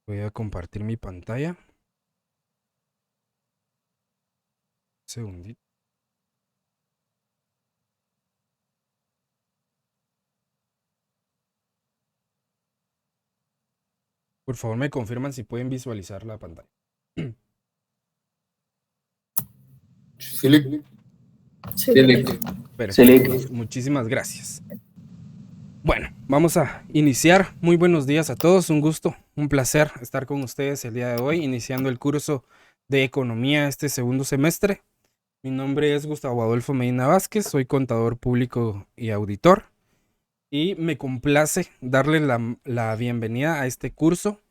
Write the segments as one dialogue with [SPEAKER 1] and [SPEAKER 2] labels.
[SPEAKER 1] Voy a compartir mi pantalla. Segundito. Por favor, me confirman si pueden visualizar la pantalla.
[SPEAKER 2] Select.
[SPEAKER 1] Perfecto. Muchísimas gracias. Bueno, vamos a iniciar. Muy buenos días a todos. Un gusto, un placer estar con ustedes el día de hoy, iniciando el curso de Economía este segundo semestre. Mi nombre es Gustavo Adolfo Medina Vázquez, soy contador público y auditor. Y me complace darle la bienvenida a este curso,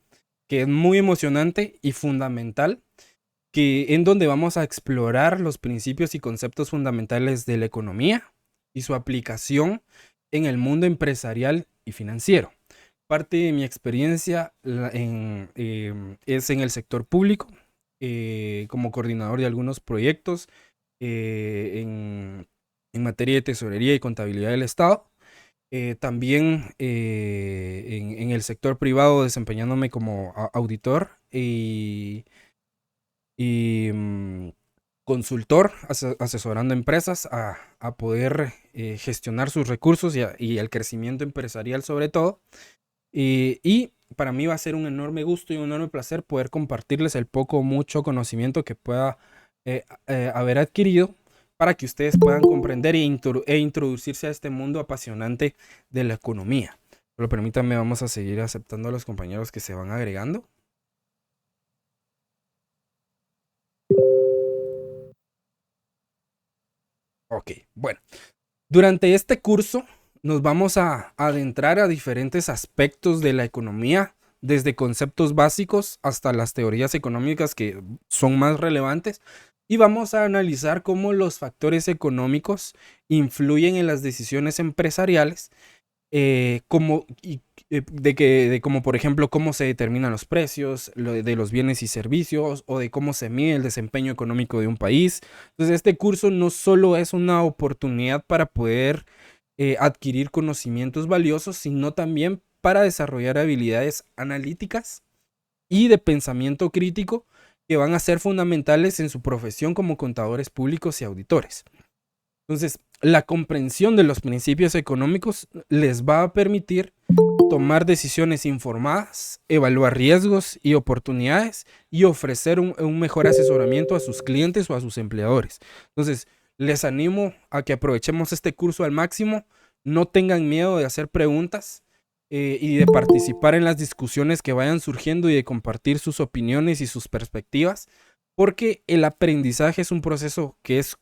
[SPEAKER 1] que es muy emocionante y fundamental, en donde vamos a explorar los principios y conceptos fundamentales de la economía y su aplicación en el mundo empresarial y financiero. Parte de mi experiencia es en el sector público, como coordinador de algunos proyectos en materia de tesorería y contabilidad del Estado. También en el sector privado, desempeñándome como auditor y consultor, asesorando empresas a poder gestionar sus recursos y el crecimiento empresarial sobre todo. Y para mí va a ser un enorme gusto y un enorme placer poder compartirles el poco o mucho conocimiento que pueda haber adquirido, para que ustedes puedan comprender e introducirse a este mundo apasionante de la economía. Pero permítanme, vamos a seguir aceptando a los compañeros que se van agregando. Ok, bueno. Durante este curso nos vamos a adentrar a diferentes aspectos de la economía, desde conceptos básicos hasta las teorías económicas que son más relevantes, y vamos a analizar cómo los factores económicos influyen en las decisiones empresariales, como por ejemplo cómo se determinan los precios de los bienes y servicios, o de cómo se mide el desempeño económico de un país. Entonces este curso no solo es una oportunidad para poder adquirir conocimientos valiosos, sino también para desarrollar habilidades analíticas y de pensamiento crítico, que van a ser fundamentales en su profesión como contadores públicos y auditores. Entonces, la comprensión de los principios económicos les va a permitir tomar decisiones informadas, evaluar riesgos y oportunidades, y ofrecer un mejor asesoramiento a sus clientes o a sus empleadores. Entonces, les animo a que aprovechemos este curso al máximo. No tengan miedo de hacer preguntas y de participar en las discusiones que vayan surgiendo, y de compartir sus opiniones y sus perspectivas, porque el aprendizaje es un proceso que es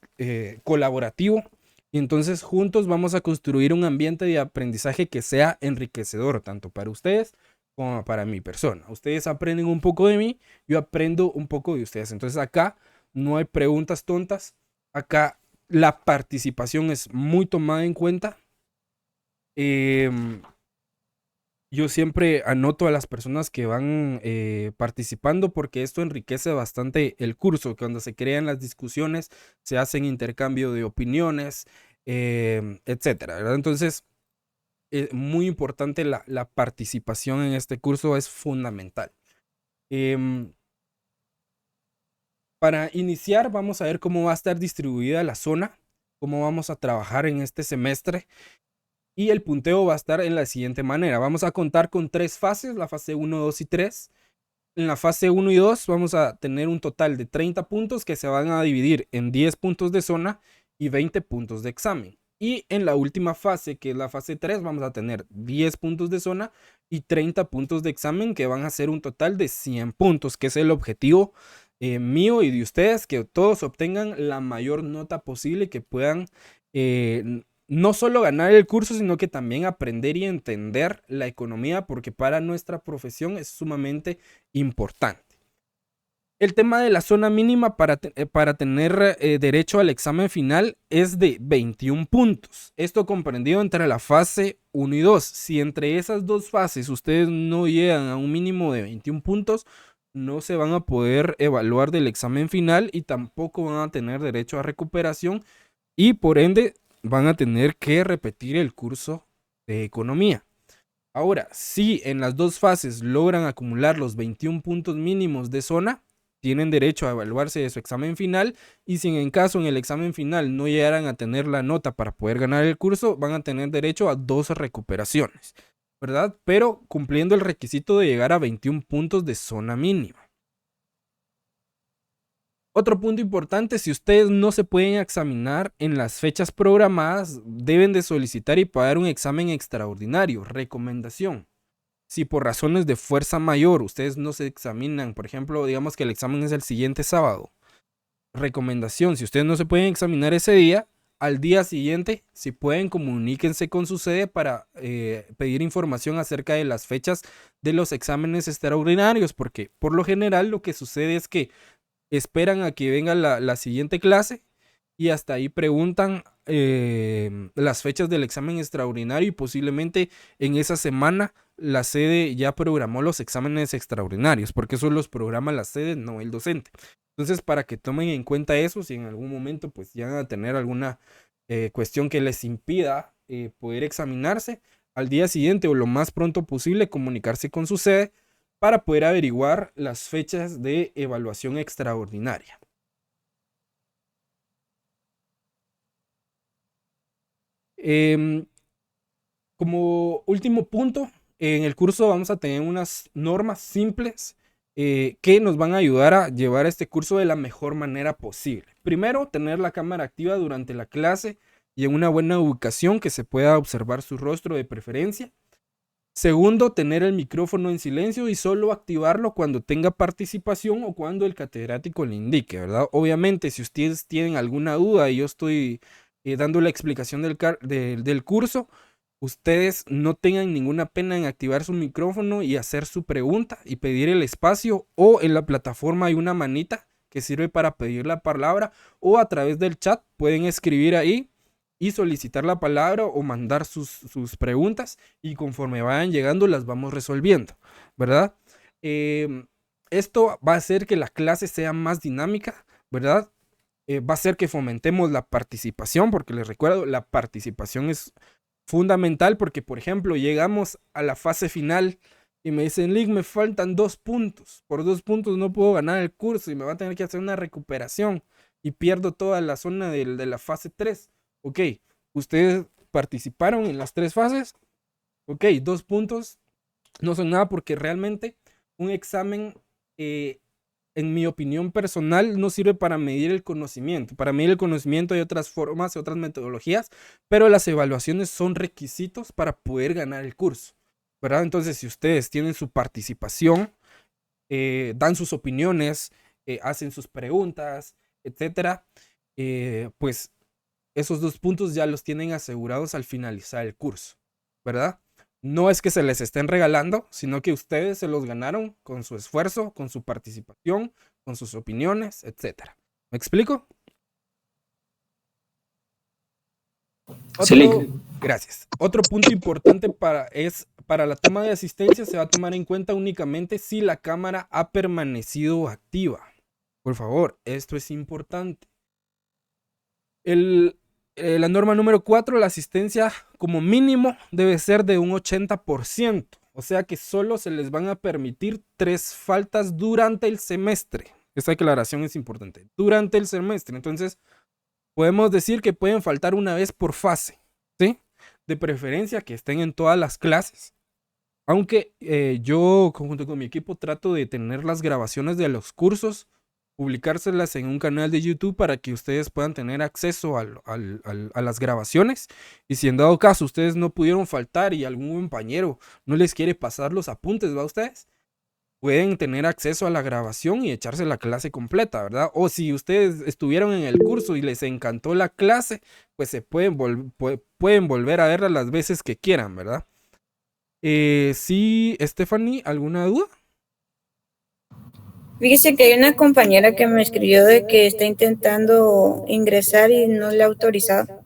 [SPEAKER 1] colaborativo, y entonces juntos vamos a construir un ambiente de aprendizaje que sea enriquecedor tanto para ustedes como para mi persona. Ustedes aprenden un poco de mí, yo aprendo un poco de ustedes. Entonces acá no hay preguntas tontas, acá la participación es muy tomada en cuenta. Yo siempre anoto a las personas que van participando, porque esto enriquece bastante el curso. Cuando se crean las discusiones, se hacen intercambio de opiniones, etcétera, ¿verdad? Entonces, muy importante la participación en este curso, es fundamental. Para iniciar, vamos a ver cómo va a estar distribuida la zona, cómo vamos a trabajar en este semestre. Y el punteo va a estar en la siguiente manera. Vamos a contar con 3 fases, la fase 1, 2 y 3. En la fase 1 y 2 vamos a tener un total de 30 puntos, que se van a dividir en 10 puntos de zona y 20 puntos de examen. Y en la última fase, que es la fase 3, vamos a tener 10 puntos de zona y 30 puntos de examen, que van a ser un total de 100 puntos, que es el objetivo mío y de ustedes, que todos obtengan la mayor nota posible, que puedan no solo ganar el curso, sino que también aprender y entender la economía, porque para nuestra profesión es sumamente importante. El tema de la zona mínima para tener derecho al examen final es de 21 puntos. Esto comprendido entre la fase 1 y 2. Si entre esas dos fases ustedes no llegan a un mínimo de 21 puntos, no se van a poder evaluar del examen final, y tampoco van a tener derecho a recuperación, y por ende van a tener que repetir el curso de economía. Ahora, si en las dos fases logran acumular los 21 puntos mínimos de zona, tienen derecho a evaluarse de su examen final, y si en caso en el examen final no llegaran a tener la nota para poder ganar el curso, van a tener derecho a 2 recuperaciones, ¿verdad? Pero cumpliendo el requisito de llegar a 21 puntos de zona mínima. Otro punto importante, si ustedes no se pueden examinar en las fechas programadas, deben de solicitar y pagar un examen extraordinario. Recomendación: si por razones de fuerza mayor ustedes no se examinan, por ejemplo, digamos que el examen es el siguiente sábado. Recomendación: si ustedes no se pueden examinar ese día, al día siguiente, si pueden, comuníquense con su sede para pedir información acerca de las fechas de los exámenes extraordinarios, porque por lo general lo que sucede es que esperan a que venga la siguiente clase y hasta ahí preguntan las fechas del examen extraordinario, y posiblemente en esa semana la sede ya programó los exámenes extraordinarios, porque eso los programa la sede, no el docente. Entonces, para que tomen en cuenta eso, si en algún momento pues llegan a tener alguna cuestión que les impida poder examinarse, al día siguiente o lo más pronto posible comunicarse con su sede para poder averiguar las fechas de evaluación extraordinaria. Como último punto, en el curso vamos a tener unas normas simples que nos van a ayudar a llevar este curso de la mejor manera posible. Primero, tener la cámara activa durante la clase y en una buena ubicación que se pueda observar su rostro de preferencia. Segundo, tener el micrófono en silencio y solo activarlo cuando tenga participación o cuando el catedrático le indique, ¿verdad? Obviamente, si ustedes tienen alguna duda y yo estoy dando la explicación del curso, ustedes no tengan ninguna pena en activar su micrófono y hacer su pregunta y pedir el espacio, o en la plataforma hay una manita que sirve para pedir la palabra, o a través del chat pueden escribir ahí y solicitar la palabra o mandar sus preguntas, y conforme vayan llegando las vamos resolviendo, ¿verdad? Esto va a hacer que la clase sea más dinámica, ¿verdad? Va a hacer que fomentemos la participación, porque les recuerdo, la participación es fundamental, porque por ejemplo llegamos a la fase final y me dicen: Lick, me faltan 2 puntos, por 2 puntos no puedo ganar el curso y me va a tener que hacer una recuperación y pierdo toda la zona de la fase 3. Ok, ustedes participaron en las 3 fases, ok, 2 puntos no son nada, porque realmente un examen, en mi opinión personal, no sirve para medir el conocimiento. Para medir el conocimiento hay otras formas y otras metodologías, pero las evaluaciones son requisitos para poder ganar el curso, ¿verdad? Entonces, si ustedes tienen su participación, dan sus opiniones, hacen sus preguntas, etcétera, pues esos 2 puntos ya los tienen asegurados al finalizar el curso, ¿verdad? No es que se les estén regalando, sino que ustedes se los ganaron con su esfuerzo, con su participación, con sus opiniones, etcétera. ¿Me explico?
[SPEAKER 2] Sí.
[SPEAKER 1] Gracias. Otro punto importante para la toma de asistencia, se va a tomar en cuenta únicamente si la cámara ha permanecido activa. Por favor, esto es importante. La norma número 4, la asistencia como mínimo debe ser de un 80%. O sea que solo se les van a permitir 3 faltas durante el semestre. Esta aclaración es importante. Durante el semestre. Entonces, podemos decir que pueden faltar una vez por fase, ¿sí? De preferencia que estén en todas las clases. Aunque yo, junto con mi equipo, trato de tener las grabaciones de los cursos, publicárselas en un canal de YouTube para que ustedes puedan tener acceso a las grabaciones. Y si en dado caso ustedes no pudieron faltar y algún compañero no les quiere pasar los apuntes, ¿va? Ustedes pueden tener acceso a la grabación y echarse la clase completa, ¿verdad? O si ustedes estuvieron en el curso y les encantó la clase, pues se pueden volver a verla las veces que quieran, ¿verdad? Sí, Stephanie, ¿alguna duda?
[SPEAKER 3] Fíjese que hay una compañera que me escribió de que está intentando ingresar y no le ha autorizado.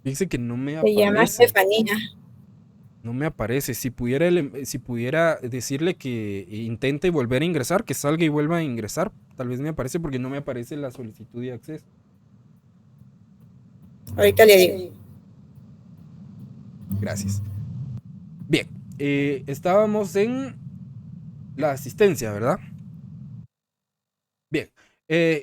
[SPEAKER 1] Dice que no me
[SPEAKER 3] Se llama
[SPEAKER 1] aparece.
[SPEAKER 3] Estefanía.
[SPEAKER 1] No me aparece. Si pudiera decirle que intente volver a ingresar, que salga y vuelva a ingresar, tal vez me aparece, porque no me aparece la solicitud de acceso.
[SPEAKER 3] Ahorita le digo.
[SPEAKER 1] Gracias. Bien. estábamos en la asistencia, ¿verdad? Bien.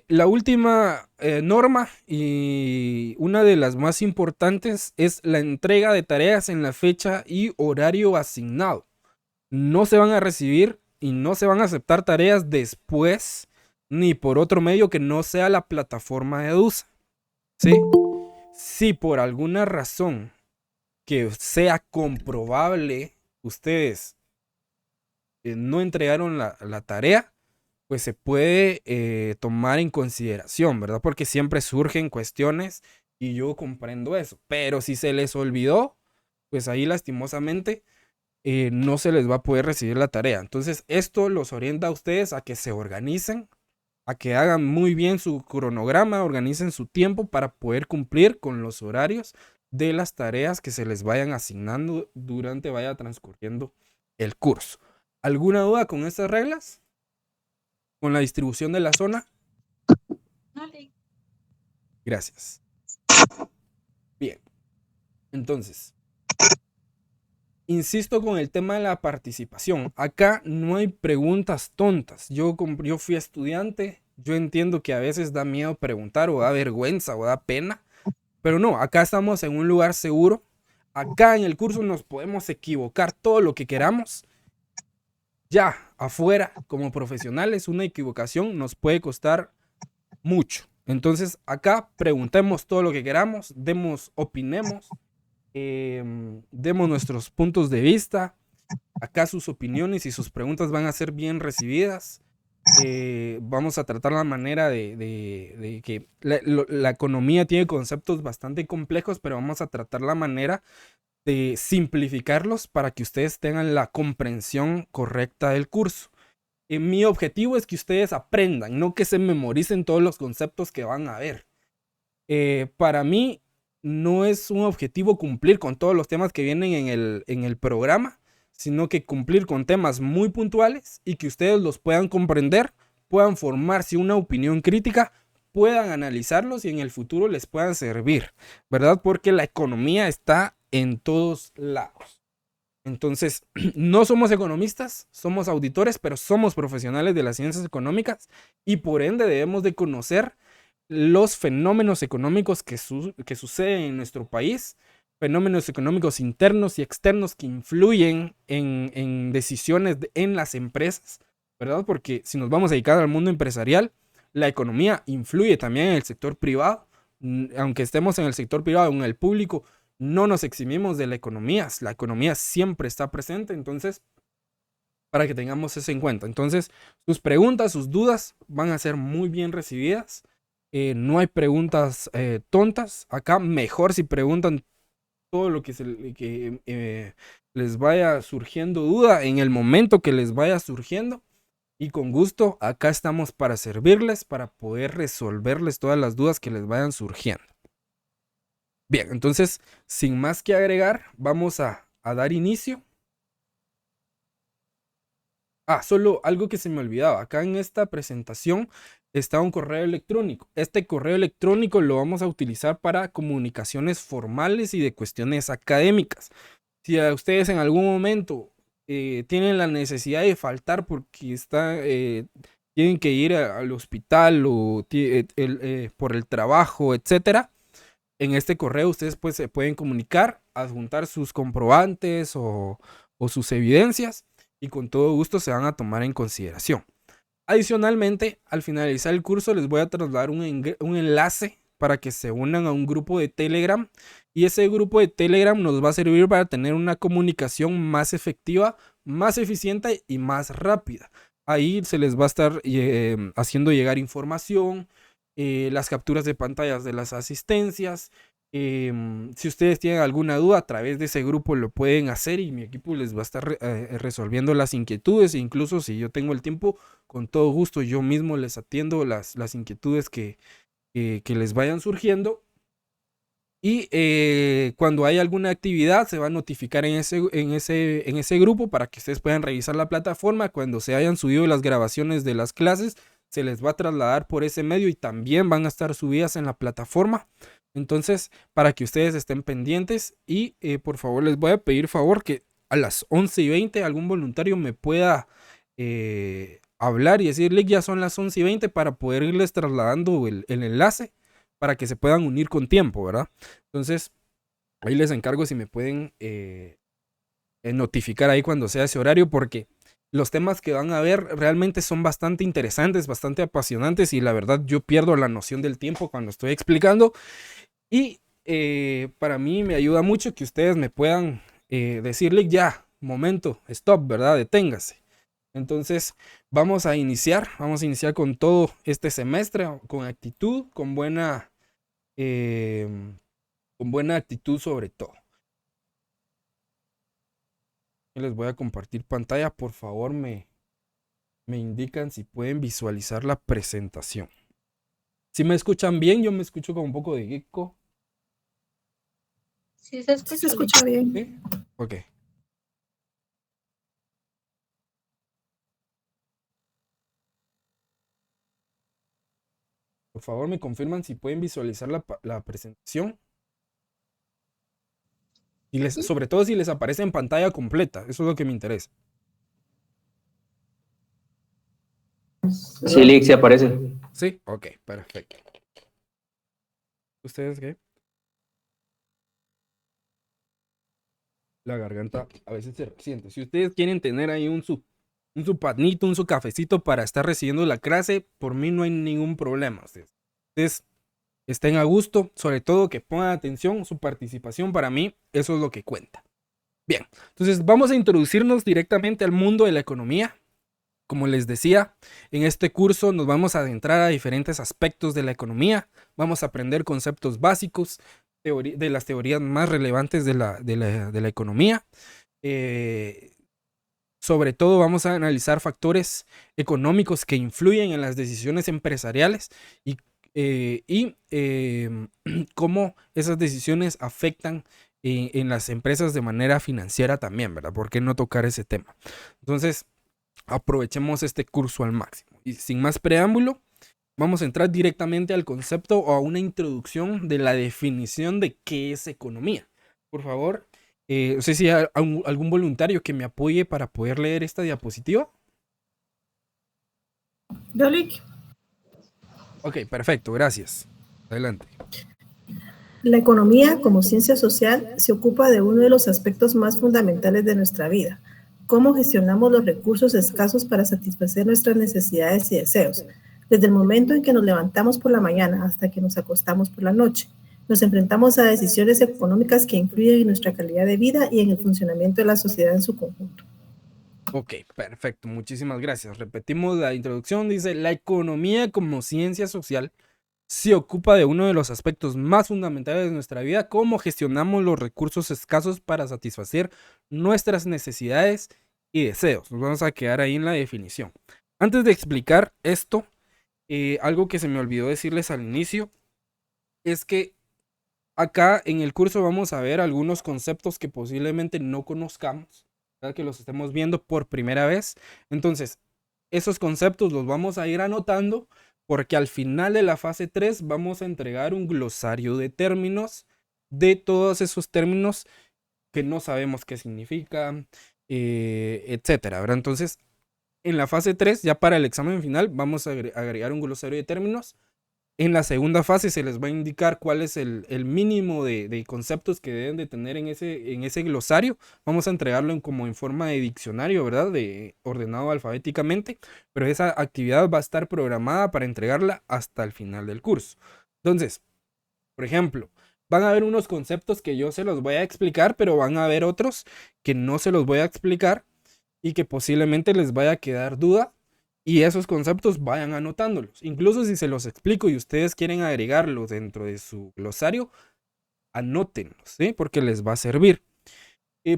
[SPEAKER 1] La última norma y una de las más importantes es la entrega de tareas en la fecha y horario asignado. No se van a recibir y no se van a aceptar tareas después ni por otro medio que no sea la plataforma de EDUSA. ¿Sí? Si por alguna razón que sea comprobable ustedes no entregaron la tarea, pues se puede tomar en consideración, ¿verdad? Porque siempre surgen cuestiones y yo comprendo eso. Pero si se les olvidó, pues ahí lastimosamente no se les va a poder recibir la tarea. Entonces esto los orienta a ustedes a que se organicen, a que hagan muy bien su cronograma, organicen su tiempo para poder cumplir con los horarios de las tareas que se les vayan asignando durante vaya transcurriendo el curso. ¿Alguna duda con estas reglas? ¿Con la distribución de la zona? Gracias. Bien. Entonces, insisto con el tema de la participación. Acá no hay preguntas tontas. Yo fui estudiante. Yo entiendo que a veces da miedo preguntar o da vergüenza o da pena. Pero no, acá estamos en un lugar seguro. Acá en el curso nos podemos equivocar todo lo que queramos. Ya afuera, como profesionales, una equivocación nos puede costar mucho. Entonces acá preguntemos todo lo que queramos, opinemos, demos nuestros puntos de vista. Acá sus opiniones y sus preguntas van a ser bien recibidas. Vamos a tratar la manera de que la economía tiene conceptos bastante complejos, pero vamos a tratar la manera de simplificarlos para que ustedes tengan la comprensión correcta del curso. Mi objetivo es que ustedes aprendan, no que se memoricen todos los conceptos que van a ver. Para mí no es un objetivo cumplir con todos los temas que vienen en el programa, sino que cumplir con temas muy puntuales y que ustedes los puedan comprender, puedan formarse una opinión crítica, puedan analizarlos y en el futuro les puedan servir, ¿verdad? Porque la economía está en todos lados. Entonces, no somos economistas, somos auditores, pero somos profesionales de las ciencias económicas y por ende debemos de conocer los fenómenos económicos que suceden en nuestro país, fenómenos económicos internos y externos que influyen en decisiones en las empresas, ¿verdad? Porque si nos vamos a dedicar al mundo empresarial, la economía influye también en el sector privado. Aunque estemos en el sector privado o en el público, no nos eximimos de la economía siempre está presente, entonces, para que tengamos eso en cuenta. Entonces, sus preguntas, sus dudas van a ser muy bien recibidas. No hay preguntas tontas. Acá mejor si preguntan todo lo que les vaya surgiendo duda en el momento que les vaya surgiendo. Y con gusto, acá estamos para servirles, para poder resolverles todas las dudas que les vayan surgiendo. Bien, entonces, sin más que agregar, vamos a dar inicio. Solo algo que se me olvidaba. Acá en esta presentación está un correo electrónico. Este correo electrónico lo vamos a utilizar para comunicaciones formales y de cuestiones académicas. Si a ustedes en algún momento tienen la necesidad de faltar porque tienen que ir al hospital o por el trabajo, etcétera, en este correo ustedes pues se pueden comunicar, adjuntar sus comprobantes o sus evidencias y con todo gusto se van a tomar en consideración. Adicionalmente, al finalizar el curso les voy a trasladar un enlace para que se unan a un grupo de Telegram y ese grupo de Telegram nos va a servir para tener una comunicación más efectiva, más eficiente y más rápida. Ahí se les va a estar haciendo llegar información, las capturas de pantallas de las asistencias. Si ustedes tienen alguna duda a través de ese grupo lo pueden hacer y mi equipo les va a estar resolviendo las inquietudes e incluso si yo tengo el tiempo, con todo gusto yo mismo les atiendo las inquietudes que les vayan surgiendo. Y cuando hay alguna actividad se va a notificar en ese grupo para que ustedes puedan revisar la plataforma. Cuando se hayan subido las grabaciones de las clases se les va a trasladar por ese medio y también van a estar subidas en la plataforma. Entonces, para que ustedes estén pendientes y por favor les voy a pedir favor que a las 11:20 algún voluntario me pueda hablar y decirle ya son las 11:20 para poder irles trasladando el enlace para que se puedan unir con tiempo, ¿verdad? Entonces, ahí les encargo si me pueden notificar ahí cuando sea ese horario, porque los temas que van a ver realmente son bastante interesantes, bastante apasionantes, y la verdad yo pierdo la noción del tiempo cuando estoy explicando. Y para mí me ayuda mucho que ustedes me puedan decirle ya, momento, stop, ¿verdad? Deténgase. Entonces vamos a iniciar con todo este semestre, con actitud, eh, con buena actitud sobre todo. Les voy a compartir pantalla, por favor me indican si pueden visualizar la presentación. Si me escuchan bien, yo me escucho con un poco de eco.
[SPEAKER 3] Sí, se escucha bien.
[SPEAKER 1] ¿Sí? Ok. Por favor me confirman si pueden visualizar la presentación. Y sobre todo si les aparece en pantalla completa, eso es lo que me interesa.
[SPEAKER 2] Sí, Lick, sí aparece.
[SPEAKER 1] Sí, ok, perfecto. ¿Ustedes qué? La garganta a veces se resiente. Si ustedes quieren tener ahí un su panito, un su cafecito para estar recibiendo la clase, por mí no hay ningún problema. Ustedes estén a gusto, sobre todo que pongan atención, su participación para mí, eso es lo que cuenta. Bien, entonces vamos a introducirnos directamente al mundo de la economía. Como les decía, en este curso nos vamos a adentrar a diferentes aspectos de la economía. Vamos a aprender conceptos básicos de las teorías más relevantes de la economía. Sobre todo vamos a analizar factores económicos que influyen en las decisiones empresariales y cómo esas decisiones afectan en las empresas de manera financiera también, ¿verdad? ¿Por qué no tocar ese tema? Entonces, aprovechemos este curso al máximo. Y sin más preámbulo, vamos a entrar directamente al concepto o a una introducción de la definición de qué es economía. Por favor, no sé si hay algún voluntario que me apoye para poder leer esta diapositiva.
[SPEAKER 3] Dolik.
[SPEAKER 1] Ok, perfecto, gracias. Adelante.
[SPEAKER 4] La economía, como ciencia social, se ocupa de uno de los aspectos más fundamentales de nuestra vida: cómo gestionamos los recursos escasos para satisfacer nuestras necesidades y deseos, desde el momento en que nos levantamos por la mañana hasta que nos acostamos por la noche. Nos enfrentamos a decisiones económicas que influyen en nuestra calidad de vida y en el funcionamiento de la sociedad en su conjunto.
[SPEAKER 1] Ok, perfecto, muchísimas gracias. Repetimos la introducción, dice: la economía como ciencia social se ocupa de uno de los aspectos más fundamentales de nuestra vida, cómo gestionamos los recursos escasos para satisfacer nuestras necesidades y deseos. Nos vamos a quedar ahí en la definición. Antes de explicar esto, algo que se me olvidó decirles al inicio es que acá en el curso vamos a ver algunos conceptos que posiblemente no conozcamos, ¿verdad? Que los estemos viendo por primera vez. Entonces, esos conceptos los vamos a ir anotando, porque al final de la fase 3 vamos a entregar un glosario de términos, de todos esos términos que no sabemos qué significan, etcétera, ¿verdad? Entonces, en la fase 3, ya para el examen final, vamos a agregar un glosario de términos. En la segunda fase se les va a indicar cuál es el mínimo de conceptos que deben de tener en ese glosario. Vamos a entregarlo como en forma de diccionario, ¿verdad? Ordenado alfabéticamente, pero esa actividad va a estar programada para entregarla hasta el final del curso. Entonces, por ejemplo, van a haber unos conceptos que yo se los voy a explicar, pero van a haber otros que no se los voy a explicar y que posiblemente les vaya a quedar duda. Y esos conceptos vayan anotándolos. Incluso si se los explico y ustedes quieren agregarlos dentro de su glosario, anótenlos, ¿sí? Porque les va a servir.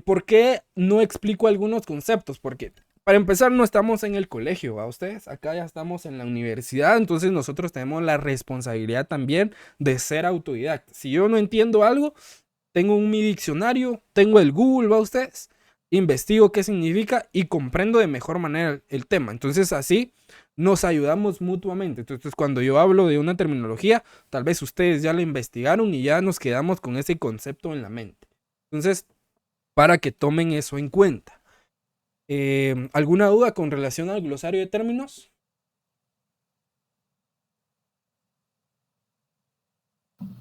[SPEAKER 1] ¿Por qué no explico algunos conceptos? Porque para empezar no estamos en el colegio, ¿va? Ustedes acá ya estamos en la universidad, entonces nosotros tenemos la responsabilidad también de ser autodidactas. Si yo no entiendo algo, tengo mi diccionario, tengo el Google, ¿va? Ustedes. Investigo qué significa y comprendo de mejor manera el tema. Entonces así nos ayudamos mutuamente. Entonces cuando yo hablo de una terminología, tal vez ustedes ya la investigaron y ya nos quedamos con ese concepto en la mente. Entonces, para que tomen eso en cuenta. ¿Alguna duda con relación al glosario de términos?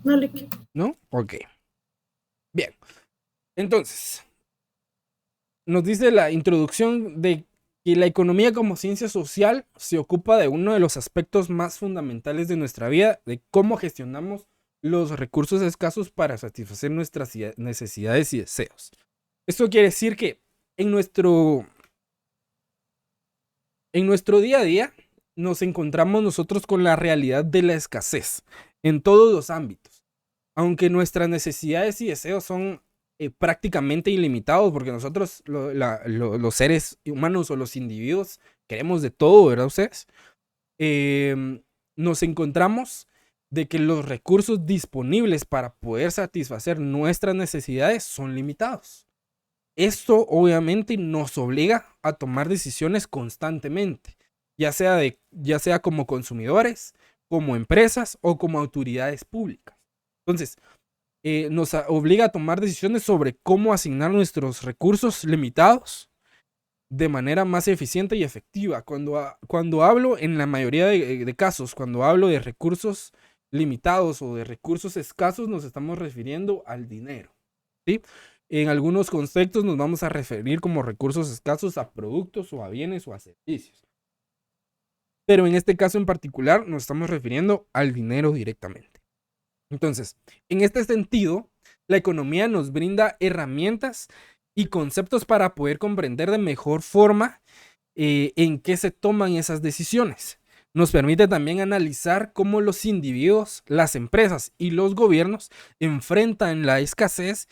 [SPEAKER 4] No, Lick.
[SPEAKER 1] ¿No? Ok. Bien. Entonces, nos dice la introducción de que la economía como ciencia social se ocupa de uno de los aspectos más fundamentales de nuestra vida, de cómo gestionamos los recursos escasos para satisfacer nuestras necesidades y deseos. Esto quiere decir que en nuestro día a día nos encontramos nosotros con la realidad de la escasez en todos los ámbitos. Aunque nuestras necesidades y deseos son prácticamente ilimitados, porque nosotros los seres humanos o los individuos queremos de todo, ¿verdad ustedes? Nos encontramos de que los recursos disponibles para poder satisfacer nuestras necesidades son limitados. Esto obviamente nos obliga a tomar decisiones constantemente, ya sea como consumidores, como empresas o como autoridades públicas. Entonces, nos obliga a tomar decisiones sobre cómo asignar nuestros recursos limitados de manera más eficiente y efectiva. Cuando hablo, en la mayoría de casos, cuando hablo de recursos limitados o de recursos escasos, nos estamos refiriendo al dinero, ¿sí? En algunos conceptos nos vamos a referir como recursos escasos a productos o a bienes o a servicios. Pero en este caso en particular nos estamos refiriendo al dinero directamente. Entonces, en este sentido, la economía nos brinda herramientas y conceptos para poder comprender de mejor forma en qué se toman esas decisiones. Nos permite también analizar cómo los individuos, las empresas y los gobiernos enfrentan la escasez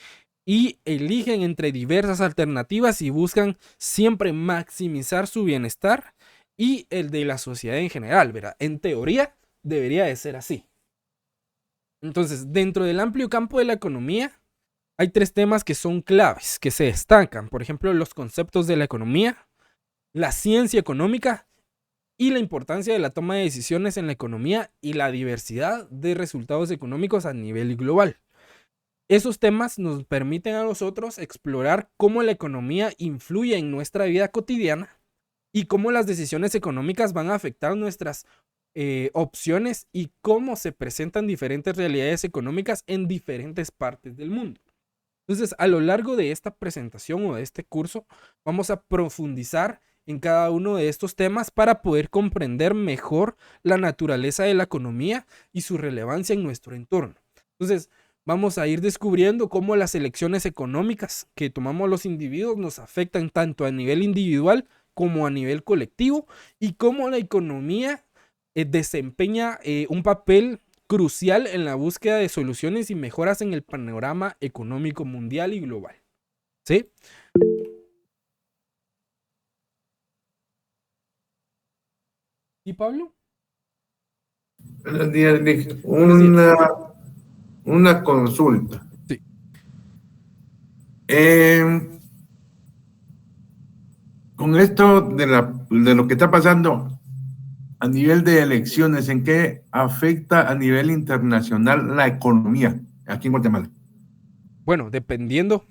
[SPEAKER 1] y eligen entre diversas alternativas y buscan siempre maximizar su bienestar y el de la sociedad en general, ¿verdad? En teoría debería de ser así. Entonces, dentro del amplio campo de la economía, hay 3 temas que son claves, que se destacan. Por ejemplo, los conceptos de la economía, la ciencia económica y la importancia de la toma de decisiones en la economía y la diversidad de resultados económicos a nivel global. Esos temas nos permiten a nosotros explorar cómo la economía influye en nuestra vida cotidiana y cómo las decisiones económicas van a afectar nuestras opciones y cómo se presentan diferentes realidades económicas en diferentes partes del mundo. Entonces, a lo largo de esta presentación o de este curso, vamos a profundizar en cada uno de estos temas para poder comprender mejor la naturaleza de la economía y su relevancia en nuestro entorno. Entonces, vamos a ir descubriendo cómo las elecciones económicas que tomamos los individuos nos afectan tanto a nivel individual como a nivel colectivo y cómo la economía desempeña un papel crucial en la búsqueda de soluciones y mejoras en el panorama económico mundial y global. ¿Sí? ¿Y Pablo?
[SPEAKER 2] Buenos días, Vic.
[SPEAKER 1] Buenos días.
[SPEAKER 2] Una consulta.
[SPEAKER 1] Sí.
[SPEAKER 2] Con esto de lo que está pasando a nivel de elecciones, ¿en qué afecta a nivel internacional la economía aquí en Guatemala?
[SPEAKER 1] Bueno, dependiendo.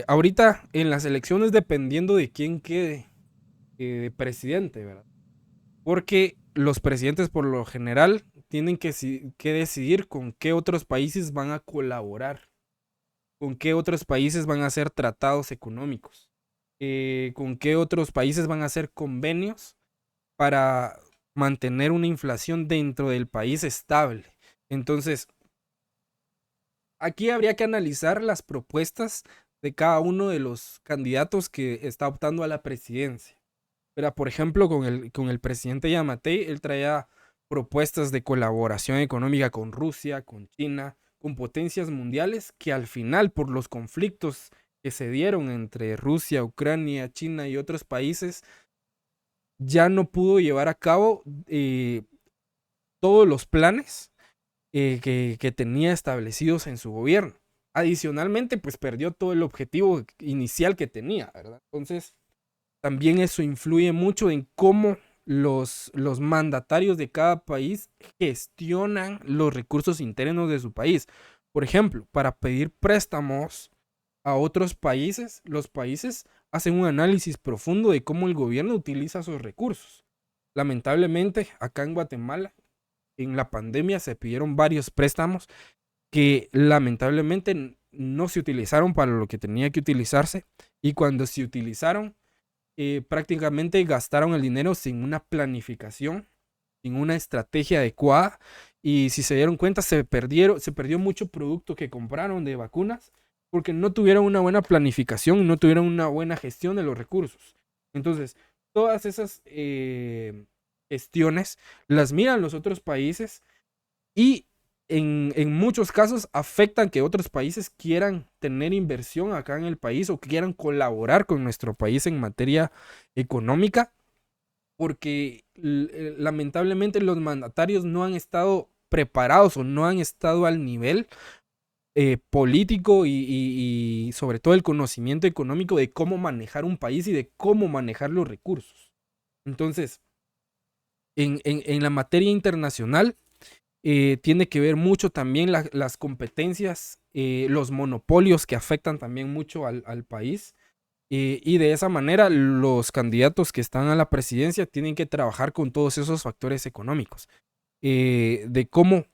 [SPEAKER 1] Ahorita en las elecciones, dependiendo de quién quede presidente, ¿verdad? Porque los presidentes por lo general tienen que decidir con qué otros países van a colaborar, con qué otros países van a hacer tratados económicos, con qué otros países van a hacer convenios para mantener una inflación dentro del país estable. Entonces, aquí habría que analizar las propuestas de cada uno de los candidatos que está optando a la presidencia. Pero, por ejemplo, con el presidente Yamatei, él traía propuestas de colaboración económica con Rusia, con China, con potencias mundiales que al final, por los conflictos que se dieron entre Rusia, Ucrania, China y otros países, ya no pudo llevar a cabo todos los planes que tenía establecidos en su gobierno. Adicionalmente, pues perdió todo el objetivo inicial que tenía, ¿verdad? Entonces, también eso influye mucho en cómo los mandatarios de cada país gestionan los recursos internos de su país. Por ejemplo, para pedir préstamos a otros países, los países hacen un análisis profundo de cómo el gobierno utiliza sus recursos. Lamentablemente, acá en Guatemala, en la pandemia se pidieron varios préstamos que lamentablemente no se utilizaron para lo que tenía que utilizarse, y cuando se utilizaron, prácticamente gastaron el dinero sin una planificación, sin una estrategia adecuada, y si se dieron cuenta se perdió mucho producto que compraron de vacunas porque no tuvieron una buena planificación y no tuvieron una buena gestión de los recursos. Entonces, todas esas gestiones las miran los otros países y en muchos casos afectan que otros países quieran tener inversión acá en el país o quieran colaborar con nuestro país en materia económica, porque lamentablemente los mandatarios no han estado preparados o no han estado al nivel político y sobre todo el conocimiento económico de cómo manejar un país y de cómo manejar los recursos. Entonces, en la materia internacional, tiene que ver mucho también las competencias, los monopolios que afectan también mucho al país. Y de esa manera los candidatos que están a la presidencia tienen que trabajar con todos esos factores económicos. De cómo,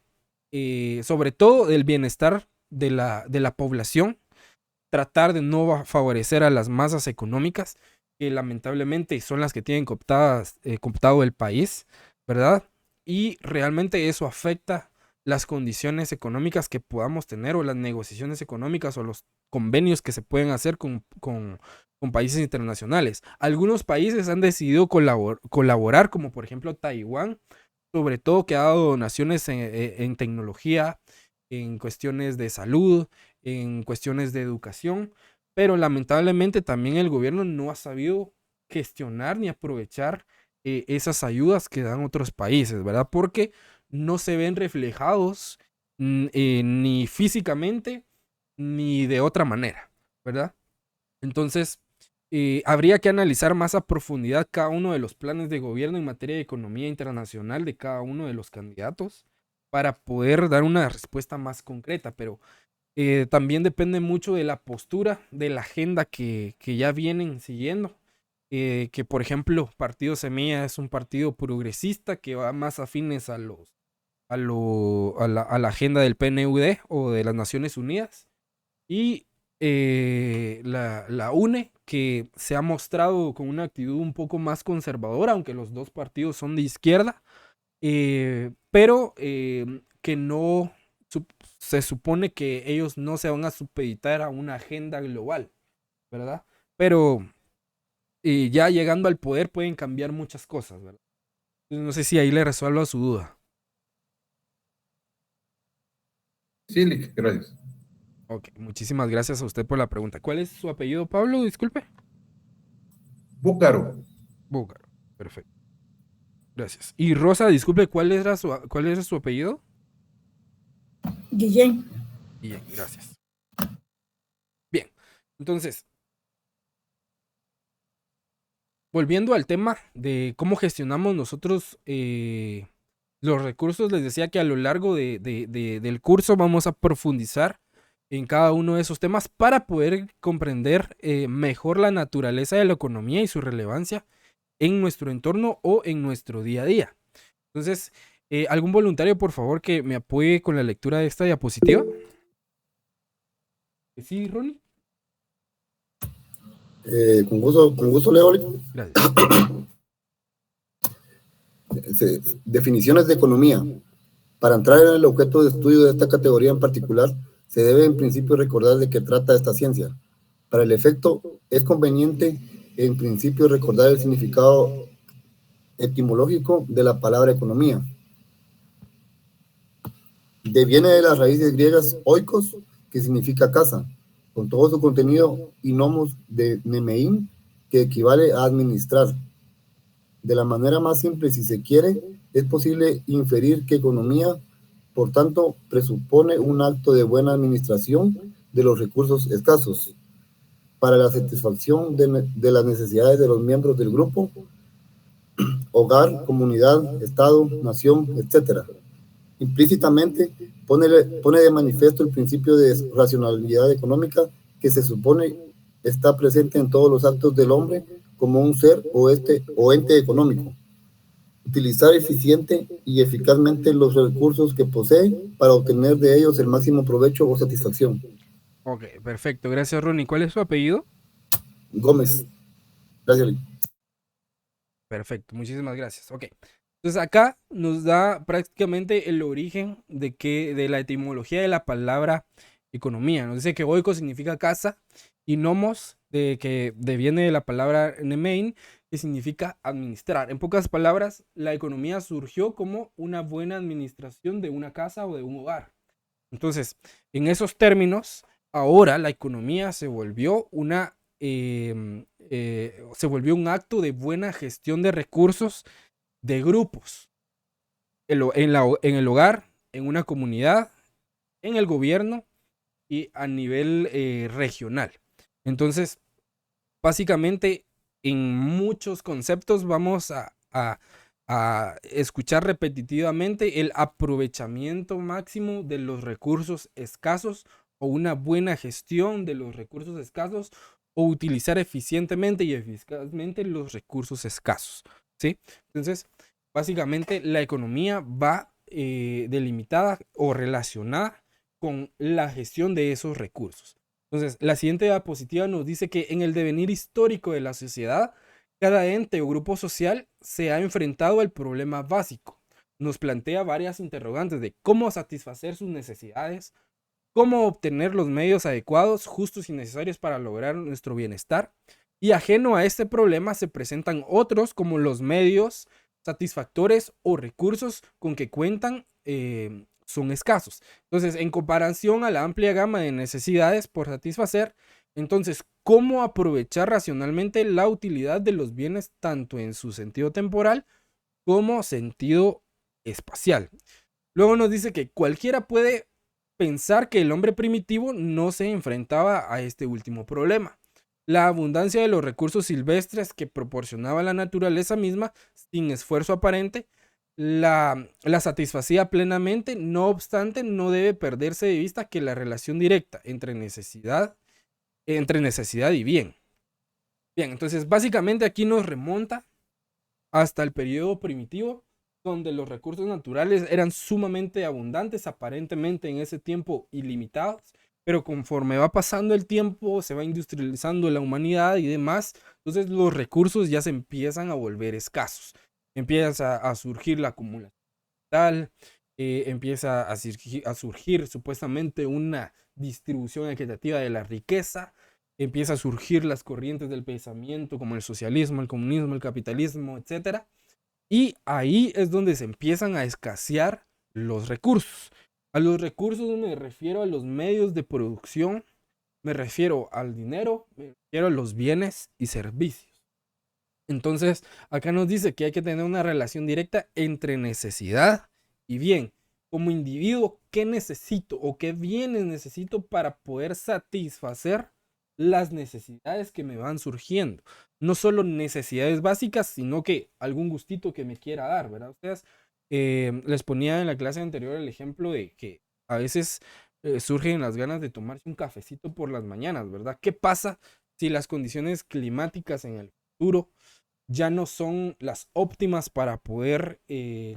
[SPEAKER 1] sobre todo del bienestar de la población, tratar de no favorecer a las masas económicas, que lamentablemente son las que tienen cooptado el país, ¿verdad? Y realmente eso afecta las condiciones económicas que podamos tener, o las negociaciones económicas, o los convenios que se pueden hacer con países internacionales. Algunos países han decidido colaborar, como por ejemplo Taiwán, sobre todo que ha dado donaciones en tecnología, en cuestiones de salud, en cuestiones de educación, pero lamentablemente también el gobierno no ha sabido gestionar ni aprovechar esas ayudas que dan otros países, ¿verdad? Porque no se ven reflejados ni físicamente ni de otra manera, ¿verdad? Entonces, habría que analizar más a profundidad cada uno de los planes de gobierno en materia de economía internacional de cada uno de los candidatos para poder dar una respuesta más concreta, pero también depende mucho de la postura, de la agenda que ya vienen siguiendo. Que por ejemplo, Partido Semilla es un partido progresista que va más afines a la agenda del PNUD o de las Naciones Unidas, y la UNE, que se ha mostrado con una actitud un poco más conservadora, aunque los dos partidos son de izquierda, pero que no se supone que ellos no se van a supeditar a una agenda global, ¿verdad? Pero ya llegando al poder pueden cambiar muchas cosas, ¿verdad? Entonces, no sé si ahí le resuelvo su duda.
[SPEAKER 2] Sí, gracias.
[SPEAKER 1] Ok, muchísimas gracias a usted por la pregunta. ¿Cuál es su apellido, Pablo? Disculpe.
[SPEAKER 2] Búcaro.
[SPEAKER 1] Búcaro, perfecto. Gracias. Y Rosa, disculpe, ¿cuál era su apellido?
[SPEAKER 4] Guillén.
[SPEAKER 1] Bien, gracias. Bien, entonces, volviendo al tema de cómo gestionamos nosotros los recursos, les decía que a lo largo del curso vamos a profundizar en cada uno de esos temas para poder comprender mejor la naturaleza de la economía y su relevancia en nuestro entorno o en nuestro día a día. Entonces, ¿algún voluntario, por favor, que me apoye con la lectura de esta diapositiva? ¿Sí, Ronnie?
[SPEAKER 5] Con gusto, Leo.
[SPEAKER 1] Gracias.
[SPEAKER 5] Definiciones de economía. Para entrar en el objeto de estudio de esta categoría en particular, se debe en principio recordar de qué trata esta ciencia. Para el efecto, es conveniente en principio recordar el significado etimológico de la palabra economía. Deviene de las raíces griegas oikos, que significa casa, con todo su contenido, y nomos de nemein, que equivale a administrar. De la manera más simple, si se quiere, es posible inferir que economía, por tanto, presupone un acto de buena administración de los recursos escasos para la satisfacción de las necesidades de los miembros del grupo, hogar, comunidad, estado, nación, etc. Implícitamente pone de manifiesto el principio de racionalidad económica que se supone está presente en todos los actos del hombre como un ser o ente económico. Utilizar eficiente y eficazmente los recursos que posee para obtener de ellos el máximo provecho o satisfacción.
[SPEAKER 1] Ok, perfecto. Gracias, Ronnie. ¿Cuál es su apellido?
[SPEAKER 5] Gómez. Gracias, Lee.
[SPEAKER 1] Perfecto, muchísimas gracias. Ok. Entonces acá nos da prácticamente el origen de la etimología de la palabra economía. Nos dice que oikos significa casa y nomos, que viene de la palabra nemein, que significa administrar. En pocas palabras, la economía surgió como una buena administración de una casa o de un hogar. Entonces, en esos términos, ahora la economía se volvió se volvió un acto de buena gestión de recursos de grupos en el hogar, en una comunidad, en el gobierno y a nivel regional. Entonces, básicamente, en muchos conceptos vamos a escuchar repetitivamente el aprovechamiento máximo de los recursos escasos o una buena gestión de los recursos escasos o utilizar eficientemente y eficazmente los recursos escasos, ¿sí? Entonces, básicamente la economía va delimitada o relacionada con la gestión de esos recursos. Entonces, la siguiente diapositiva nos dice que en el devenir histórico de la sociedad, cada ente o grupo social se ha enfrentado al problema básico. Nos plantea varias interrogantes de cómo satisfacer sus necesidades, cómo obtener los medios adecuados, justos y necesarios para lograr nuestro bienestar. Y ajeno a este problema se presentan otros como los medios satisfactores o recursos con que cuentan son escasos. Entonces, en comparación a la amplia gama de necesidades por satisfacer, entonces, ¿cómo aprovechar racionalmente la utilidad de los bienes tanto en su sentido temporal como sentido espacial? Luego nos dice que cualquiera puede pensar que el hombre primitivo no se enfrentaba a este último problema. La abundancia de los recursos silvestres que proporcionaba la naturaleza misma, sin esfuerzo aparente, la satisfacía plenamente. No obstante, no debe perderse de vista que la relación directa entre necesidad y bien. Bien, entonces básicamente aquí nos remonta hasta el periodo primitivo, donde los recursos naturales eran sumamente abundantes, aparentemente en ese tiempo ilimitados, pero conforme va pasando el tiempo, se va industrializando la humanidad y demás, entonces los recursos ya se empiezan a volver escasos. Empieza a surgir la acumulación tal, empieza a surgir supuestamente una distribución equitativa de la riqueza, empieza a surgir las corrientes del pensamiento como el socialismo, el comunismo, el capitalismo, etc. Y ahí es donde se empiezan a escasear los recursos. A los recursos me refiero a los medios de producción, me refiero al dinero, me refiero a los bienes y servicios. Entonces, acá nos dice que hay que tener una relación directa entre necesidad y bien. Como individuo, ¿qué necesito o qué bienes necesito para poder satisfacer las necesidades que me van surgiendo? No solo necesidades básicas, sino que algún gustito que me quiera dar, ¿verdad? Ustedes les ponía en la clase anterior el ejemplo de que a veces surgen las ganas de tomarse un cafecito por las mañanas, ¿verdad? ¿Qué pasa si las condiciones climáticas en el futuro ya no son las óptimas para poder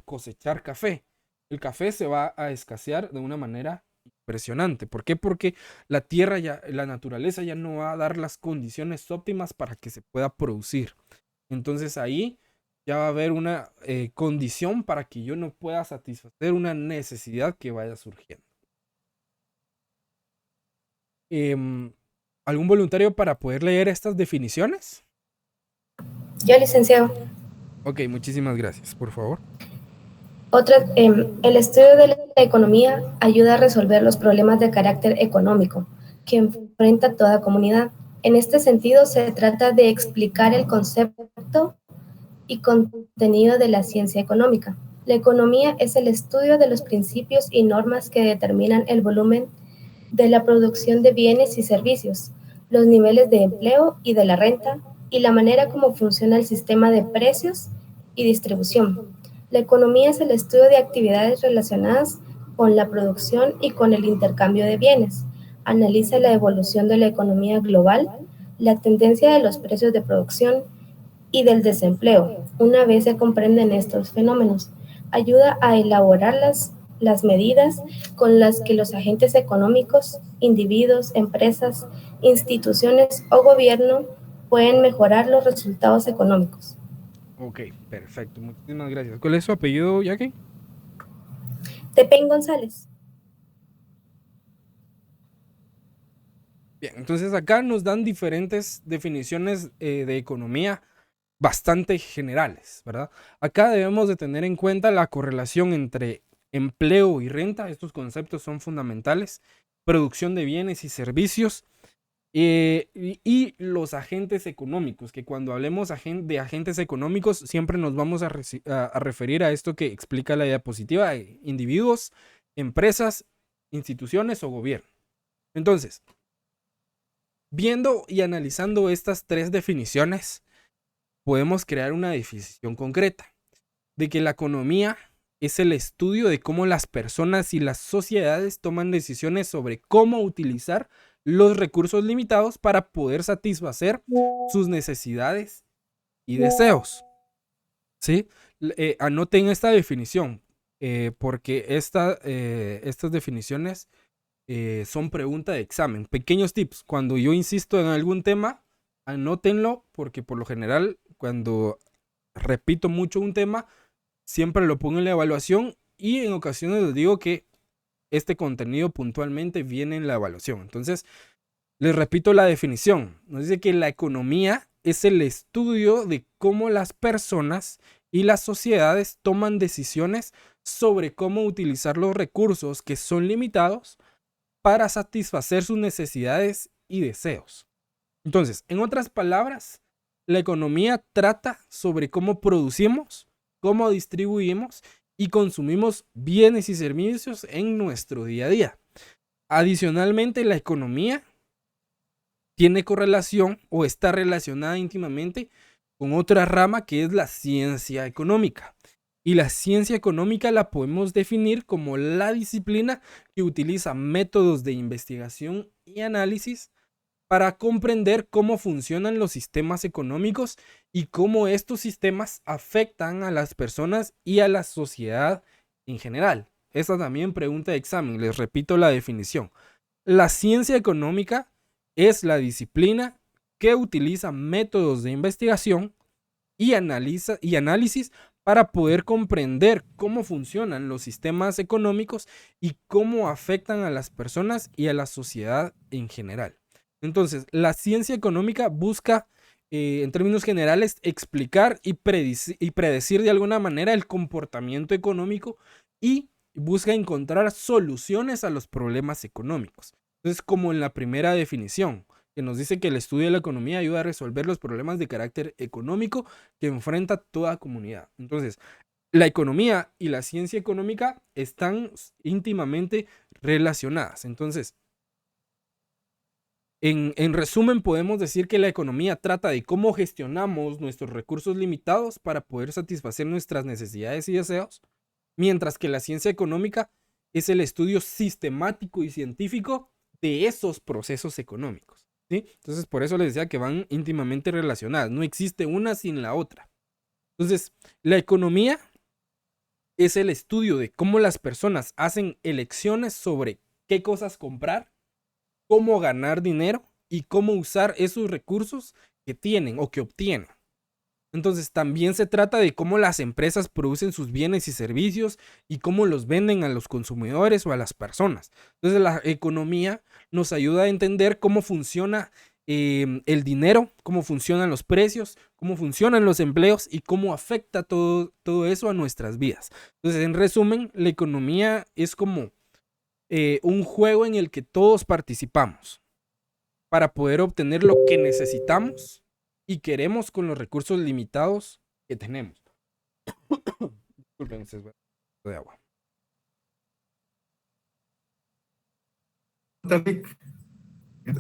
[SPEAKER 1] cosechar café? El café se va a escasear de una manera impresionante. ¿Por qué? Porque la tierra la naturaleza ya no va a dar las condiciones óptimas para que se pueda producir. Entonces ahí ya va a haber una condición para que yo no pueda satisfacer una necesidad que vaya surgiendo. ¿Algún voluntario para poder leer estas definiciones?
[SPEAKER 6] Yo, licenciado.
[SPEAKER 1] Ok, muchísimas gracias, por favor.
[SPEAKER 6] El estudio de la economía ayuda a resolver los problemas de carácter económico que enfrenta toda comunidad. En este sentido, se trata de explicar el concepto y contenido de la ciencia económica. La economía es el estudio de los principios y normas que determinan el volumen de la producción de bienes y servicios, los niveles de empleo y de la renta, y la manera como funciona el sistema de precios y distribución. La economía es el estudio de actividades relacionadas con la producción y con el intercambio de bienes. analiza la evolución de la economía global, la tendencia de los precios de producción y del desempleo. Una vez se comprenden estos fenómenos, ayuda a elaborar las medidas con las que los agentes económicos, individuos, empresas, instituciones o gobierno pueden mejorar los resultados económicos.
[SPEAKER 1] Ok, perfecto. Muchísimas gracias. ¿Cuál es su apellido, Jackie?
[SPEAKER 6] Tepen González.
[SPEAKER 1] Bien, entonces acá nos dan diferentes definiciones de economía bastante generales, ¿verdad? Acá debemos de tener en cuenta la correlación entre empleo y renta. Estos conceptos son fundamentales. Producción de bienes y servicios. Y los agentes económicos, que cuando hablemos de agentes económicos siempre nos vamos a referir a esto que explica la diapositiva: individuos, empresas, instituciones o gobierno. Entonces, viendo y analizando estas tres definiciones, podemos crear una definición concreta de que la economía es el estudio de cómo las personas y las sociedades toman decisiones sobre cómo utilizar los recursos limitados para poder satisfacer sus necesidades y deseos. ¿Sí? Anoten esta definición, porque estas definiciones son pregunta de examen. Pequeños tips: cuando yo insisto en algún tema, anótenlo, porque por lo general, cuando repito mucho un tema, siempre lo pongo en la evaluación y en ocasiones les digo que este contenido puntualmente viene en la evaluación. Entonces, les repito la definición. Nos dice que la economía es el estudio de cómo las personas y las sociedades toman decisiones sobre cómo utilizar los recursos que son limitados para satisfacer sus necesidades y deseos. Entonces, en otras palabras, la economía trata sobre cómo producimos, cómo distribuimos y consumimos bienes y servicios en nuestro día a día. Adicionalmente, la economía tiene correlación o está relacionada íntimamente con otra rama que es la ciencia económica. Y la ciencia económica la podemos definir como la disciplina que utiliza métodos de investigación y análisis para comprender cómo funcionan los sistemas económicos y cómo estos sistemas afectan a las personas y a la sociedad en general. Esta también pregunta de examen. Les repito la definición. La ciencia económica es la disciplina que utiliza métodos de investigación y análisis para poder comprender cómo funcionan los sistemas económicos y cómo afectan a las personas y a la sociedad en general. Entonces, la ciencia económica busca, en términos generales, explicar y predecir de alguna manera el comportamiento económico y busca encontrar soluciones a los problemas económicos. Entonces, como en la primera definición, que nos dice que el estudio de la economía ayuda a resolver los problemas de carácter económico que enfrenta toda comunidad. Entonces, la economía y la ciencia económica están íntimamente relacionadas. Entonces, en resumen, podemos decir que la economía trata de cómo gestionamos nuestros recursos limitados para poder satisfacer nuestras necesidades y deseos, mientras que la ciencia económica es el estudio sistemático y científico de esos procesos económicos, ¿sí? Entonces, por eso les decía que van íntimamente relacionadas. No existe una sin la otra. Entonces, la economía es el estudio de cómo las personas hacen elecciones sobre qué cosas comprar, cómo ganar dinero y cómo usar esos recursos que tienen o que obtienen. Entonces, también se trata de cómo las empresas producen sus bienes y servicios y cómo los venden a los consumidores o a las personas. Entonces, la economía nos ayuda a entender cómo funciona el dinero, cómo funcionan los precios, cómo funcionan los empleos y cómo afecta todo eso a nuestras vidas. Entonces, en resumen, la economía es como un juego en el que todos participamos para poder obtener lo que necesitamos y queremos con los recursos limitados que tenemos. Disculpen, de agua.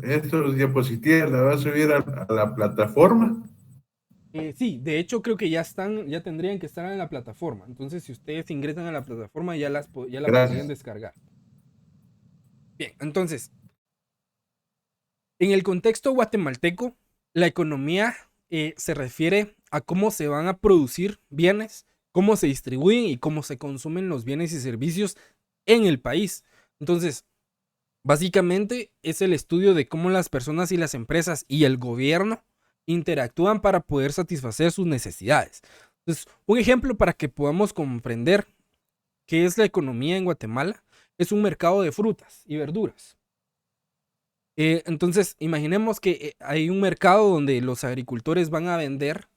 [SPEAKER 2] Estos diapositivas las va a subir a la plataforma.
[SPEAKER 1] Sí, de hecho creo que ya tendrían que estar en la plataforma. Entonces, si ustedes ingresan a la plataforma, ya la podrían descargar. Bien, entonces, En el contexto guatemalteco, la economía se refiere a cómo se van a producir bienes, cómo se distribuyen y cómo se consumen los bienes y servicios en el país. Entonces, básicamente es el estudio de cómo las personas y las empresas y el gobierno interactúan para poder satisfacer sus necesidades. Entonces, un ejemplo para que podamos comprender qué es la economía en Guatemala es un mercado de frutas y verduras. Entonces, imaginemos que hay un mercado donde los agricultores van a vender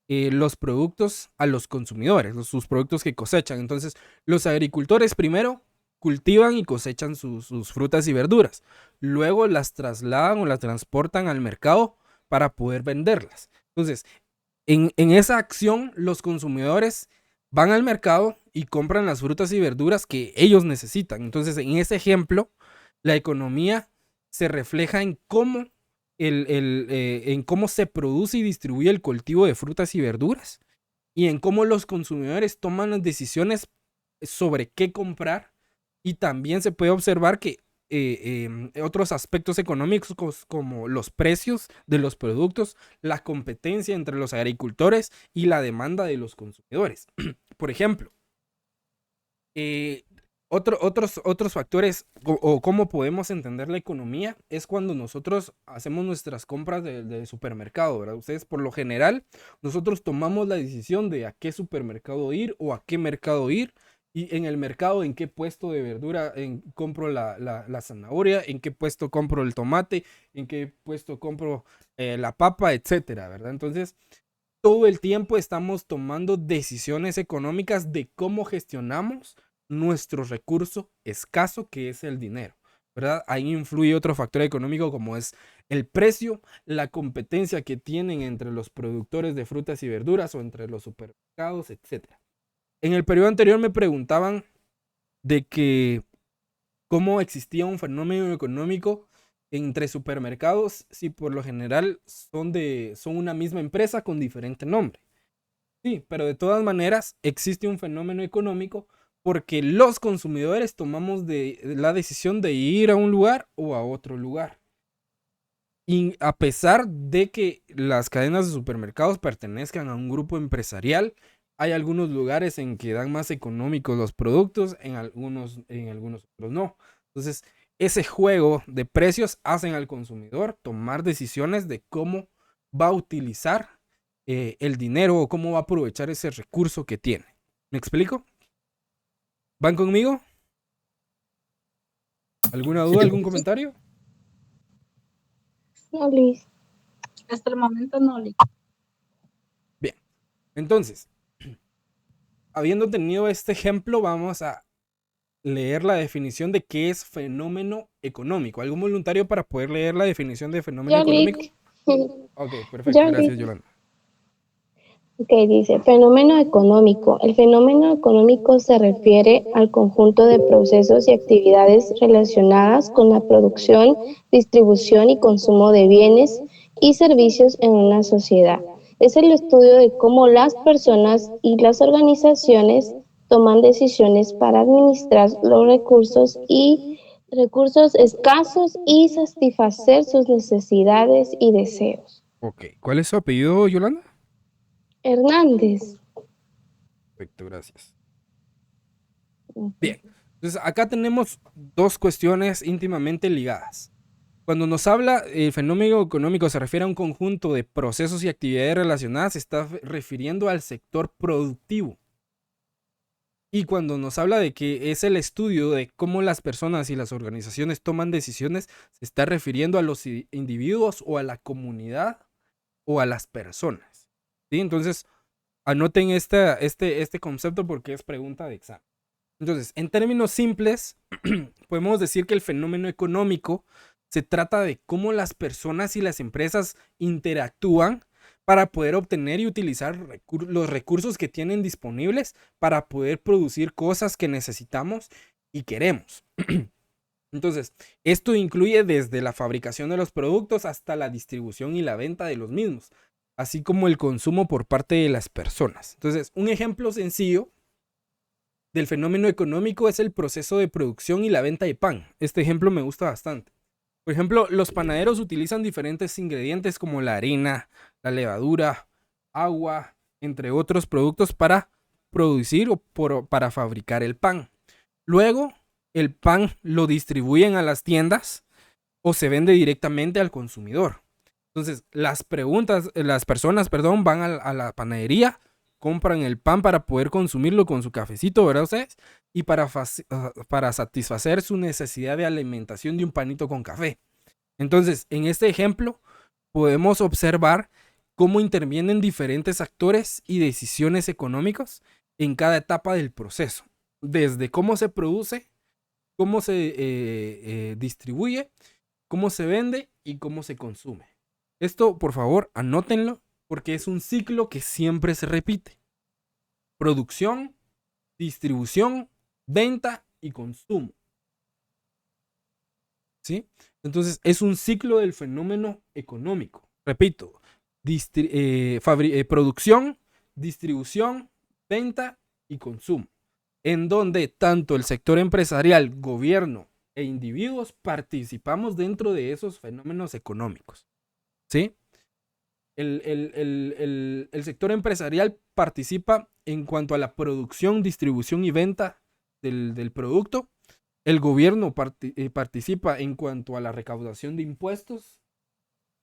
[SPEAKER 1] los productos a los consumidores, sus productos que cosechan. Entonces, los agricultores primero cultivan y cosechan sus frutas y verduras. Luego las trasladan o las transportan al mercado para poder venderlas. Entonces, en esa acción, los consumidores van al mercado y compran las frutas y verduras que ellos necesitan. Entonces, en ese ejemplo, la economía se refleja en cómo, en cómo se produce y distribuye el cultivo de frutas y verduras y en cómo los consumidores toman las decisiones sobre qué comprar. Y también se puede observar que otros aspectos económicos como los precios de los productos, la competencia entre los agricultores y la demanda de los consumidores. Por ejemplo, otros factores o cómo podemos entender la economía es cuando nosotros hacemos nuestras compras de supermercado, ¿verdad? Ustedes, por lo general, nosotros tomamos la decisión de a qué supermercado ir o a qué mercado ir. Y en el mercado, en qué puesto de verdura compro la zanahoria, en qué puesto compro el tomate, en qué puesto compro la papa, etcétera, ¿verdad? Entonces, todo el tiempo estamos tomando decisiones económicas de cómo gestionamos nuestro recurso escaso que es el dinero, ¿verdad? Ahí influye otro factor económico como es el precio, la competencia que tienen entre los productores de frutas y verduras o entre los supermercados, etcétera. En el periodo anterior me preguntaban de que cómo existía un fenómeno económico entre supermercados si por lo general son una misma empresa con diferente nombre. Sí, pero de todas maneras existe un fenómeno económico porque los consumidores tomamos la decisión de ir a un lugar o a otro lugar. Y a pesar de que las cadenas de supermercados pertenezcan a un grupo empresarial, hay algunos lugares en que dan más económicos los productos, en algunos otros no. Entonces, ese juego de precios hacen al consumidor tomar decisiones de cómo va a utilizar el dinero o cómo va a aprovechar ese recurso que tiene. ¿Me explico? ¿Van conmigo? ¿Alguna duda, algún comentario?
[SPEAKER 7] No, Luis.
[SPEAKER 8] Hasta el momento no, Luis.
[SPEAKER 1] Bien, entonces, habiendo tenido este ejemplo, vamos a leer la definición de qué es fenómeno económico. ¿Algún voluntario para poder leer la definición de fenómeno económico? Ok, perfecto. Gracias, Yolanda.
[SPEAKER 7] Ok, dice, fenómeno económico. El fenómeno económico se refiere al conjunto de procesos y actividades relacionadas con la producción, distribución y consumo de bienes y servicios en una sociedad. Es el estudio de cómo las personas y las organizaciones toman decisiones para administrar los recursos escasos y satisfacer sus necesidades y deseos.
[SPEAKER 1] Ok, ¿cuál es su apellido, Yolanda?
[SPEAKER 7] Hernández.
[SPEAKER 1] Perfecto, gracias. Bien, entonces acá tenemos dos cuestiones íntimamente ligadas. Cuando nos habla el fenómeno económico se refiere a un conjunto de procesos y actividades relacionadas, se está refiriendo al sector productivo. Y cuando nos habla de que es el estudio de cómo las personas y las organizaciones toman decisiones, se está refiriendo a los individuos o a la comunidad o a las personas. ¿Sí? Entonces, anoten este concepto porque es pregunta de examen. Entonces, en términos simples, podemos decir que el fenómeno económico se trata de cómo las personas y las empresas interactúan para poder obtener y utilizar los recursos que tienen disponibles para poder producir cosas que necesitamos y queremos. Entonces, esto incluye desde la fabricación de los productos hasta la distribución y la venta de los mismos, así como el consumo por parte de las personas. Entonces, un ejemplo sencillo del fenómeno económico es el proceso de producción y la venta de pan. Este ejemplo me gusta bastante. Por ejemplo, los panaderos utilizan diferentes ingredientes como la harina, la levadura, agua, entre otros productos para producir o para fabricar el pan. Luego, el pan lo distribuyen a las tiendas o se vende directamente al consumidor. Entonces, las personas, van a la panadería, compran el pan para poder consumirlo con su cafecito, ¿verdad ustedes? Y para satisfacer su necesidad de alimentación de un panito con café. Entonces, en este ejemplo, podemos observar cómo intervienen diferentes actores y decisiones económicas en cada etapa del proceso. Desde cómo se produce, cómo se distribuye, cómo se vende y cómo se consume. Esto, por favor, anótenlo porque es un ciclo que siempre se repite. Producción, distribución, venta y consumo. ¿Sí? Entonces, es un ciclo del fenómeno económico. Repito, producción, distribución, venta y consumo, en donde tanto el sector empresarial, gobierno e individuos participamos dentro de esos fenómenos económicos. ¿Sí? El sector empresarial participa en cuanto a la producción, distribución y venta del producto. El gobierno participa en cuanto a la recaudación de impuestos.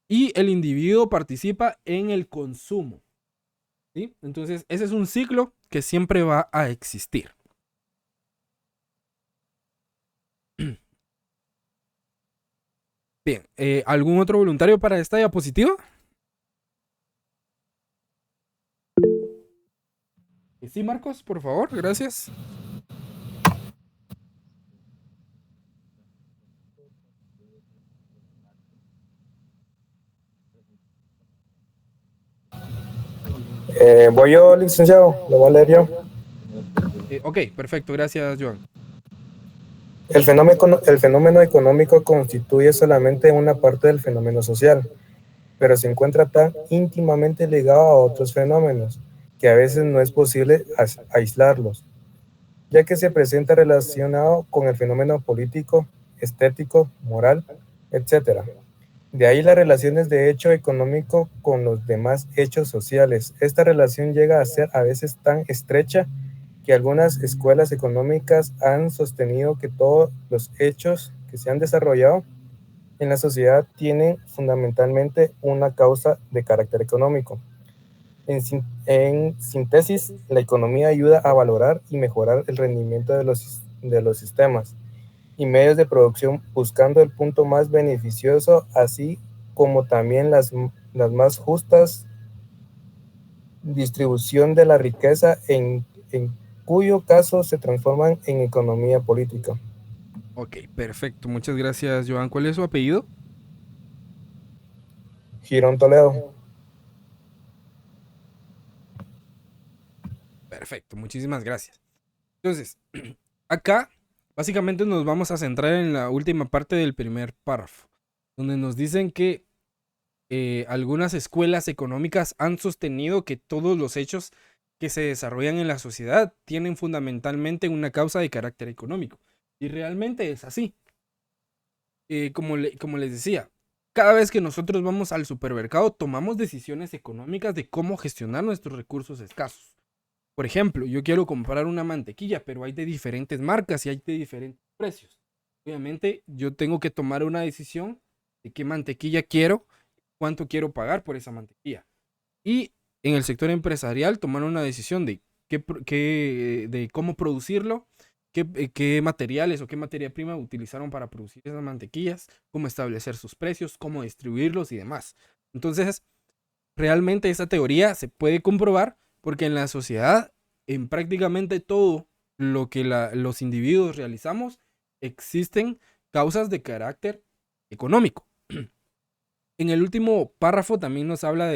[SPEAKER 1] Y el individuo participa en el consumo. ¿Sí? Entonces, ese es un ciclo que siempre va a existir. Bien, ¿algún otro voluntario para esta diapositiva? Sí, Marcos, por favor, gracias.
[SPEAKER 9] Voy yo, licenciado, lo voy a leer yo.
[SPEAKER 1] Ok, perfecto, gracias, Joan.
[SPEAKER 9] El fenómeno económico constituye solamente una parte del fenómeno social, pero se encuentra tan íntimamente ligado a otros fenómenos que a veces no es posible aislarlos, ya que se presenta relacionado con el fenómeno político, estético, moral, etc. De ahí las relaciones de hecho económico con los demás hechos sociales. Esta relación llega a ser a veces tan estrecha que algunas escuelas económicas han sostenido que todos los hechos que se han desarrollado en la sociedad tienen fundamentalmente una causa de carácter económico. En síntesis, la economía ayuda a valorar y mejorar el rendimiento de los sistemas y medios de producción, buscando el punto más beneficioso, así como también las más justas distribución de la riqueza, en cuyo caso se transforman en economía política.
[SPEAKER 1] Ok, perfecto. Muchas gracias, Joan. ¿Cuál es su apellido?
[SPEAKER 9] Girón Toledo.
[SPEAKER 1] Perfecto, muchísimas gracias. Entonces, acá básicamente nos vamos a centrar en la última parte del primer párrafo, donde nos dicen que algunas escuelas económicas han sostenido que todos los hechos que se desarrollan en la sociedad tienen fundamentalmente una causa de carácter económico. Y realmente es así. Como les decía, cada vez que nosotros vamos al supermercado tomamos decisiones económicas de cómo gestionar nuestros recursos escasos. Por ejemplo, yo quiero comprar una mantequilla, pero hay de diferentes marcas y hay de diferentes precios. Obviamente, yo tengo que tomar una decisión de qué mantequilla quiero, cuánto quiero pagar por esa mantequilla. Y en el sector empresarial tomar una decisión de cómo producirlo, qué materiales o qué materia prima utilizaron para producir esas mantequillas, cómo establecer sus precios, cómo distribuirlos y demás. Entonces, realmente esa teoría se puede comprobar porque en la sociedad, en prácticamente todo lo que los individuos realizamos, existen causas de carácter económico. En el último párrafo también nos habla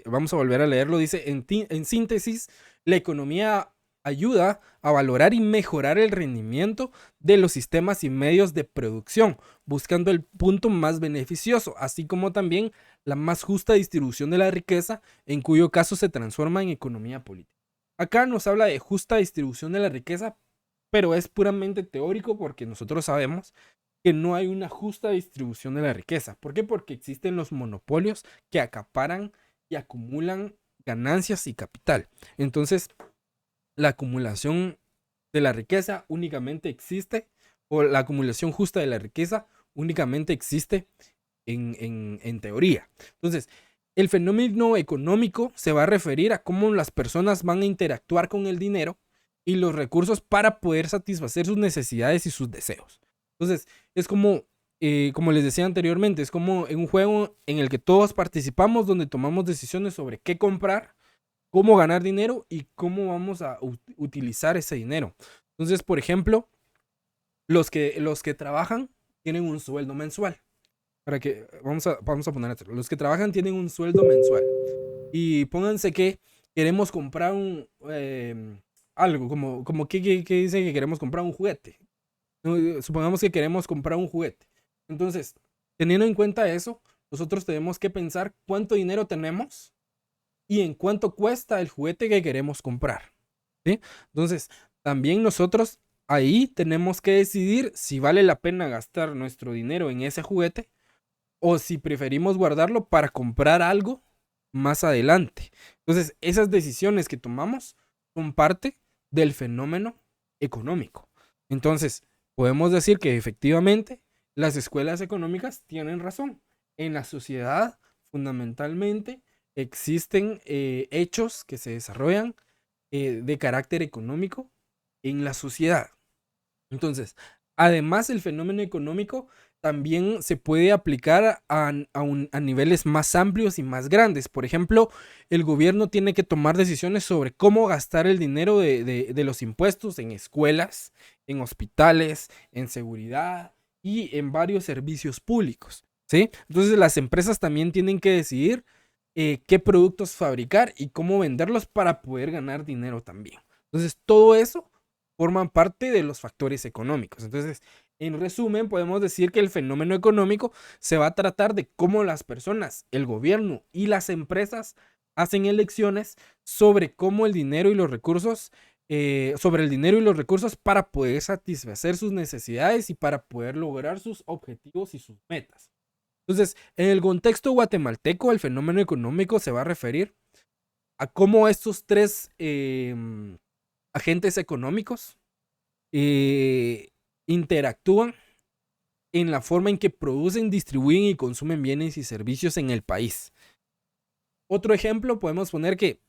[SPEAKER 1] vamos a volver a leerlo, dice, en síntesis, la economía ayuda a valorar y mejorar el rendimiento de los sistemas y medios de producción, buscando el punto más beneficioso, así como también la más justa distribución de la riqueza, en cuyo caso se transforma en economía política. Acá nos habla de justa distribución de la riqueza, pero es puramente teórico porque nosotros sabemos que no hay una justa distribución de la riqueza. ¿Por qué? Porque existen los monopolios que acaparan y acumulan ganancias y capital. Entonces, la acumulación de la riqueza únicamente existe, o la acumulación justa de la riqueza únicamente existe en teoría. Entonces, el fenómeno económico se va a referir a cómo las personas van a interactuar con el dinero y los recursos para poder satisfacer sus necesidades y sus deseos. Entonces, es como les decía anteriormente, es como en un juego en el que todos participamos, donde tomamos decisiones sobre qué comprar, cómo ganar dinero y cómo vamos a utilizar ese dinero. Entonces, por ejemplo, los que trabajan tienen un sueldo mensual. Para que vamos a poner esto. Los que trabajan tienen un sueldo mensual. Y pónganse que queremos comprar algo, como que dice que queremos comprar un juguete. Supongamos que queremos comprar un juguete. Entonces, teniendo en cuenta eso, nosotros tenemos que pensar cuánto dinero tenemos y en cuánto cuesta el juguete que queremos comprar, ¿sí? Entonces, también nosotros ahí tenemos que decidir si vale la pena gastar nuestro dinero en ese juguete o si preferimos guardarlo para comprar algo más adelante. Entonces, esas decisiones que tomamos son parte del fenómeno económico. Entonces, podemos decir que efectivamente las escuelas económicas tienen razón. En la sociedad, fundamentalmente, existen hechos que se desarrollan de carácter económico en la sociedad. Entonces, además, el fenómeno económico también se puede aplicar a niveles más amplios y más grandes. Por ejemplo, el gobierno tiene que tomar decisiones sobre cómo gastar el dinero de los impuestos en escuelas, en hospitales, en seguridad y en varios servicios públicos, ¿sí? Entonces, las empresas también tienen que decidir qué productos fabricar y cómo venderlos para poder ganar dinero también. Entonces, todo eso forman parte de los factores económicos. Entonces, en resumen, podemos decir que el fenómeno económico se va a tratar de cómo las personas, el gobierno y las empresas hacen elecciones sobre cómo el dinero y los recursos, sobre el dinero y los recursos para poder satisfacer sus necesidades y para poder lograr sus objetivos y sus metas. Entonces, en el contexto guatemalteco, el fenómeno económico se va a referir a cómo estos tres agentes económicos interactúan en la forma en que producen, distribuyen y consumen bienes y servicios en el país. Otro ejemplo, podemos poner que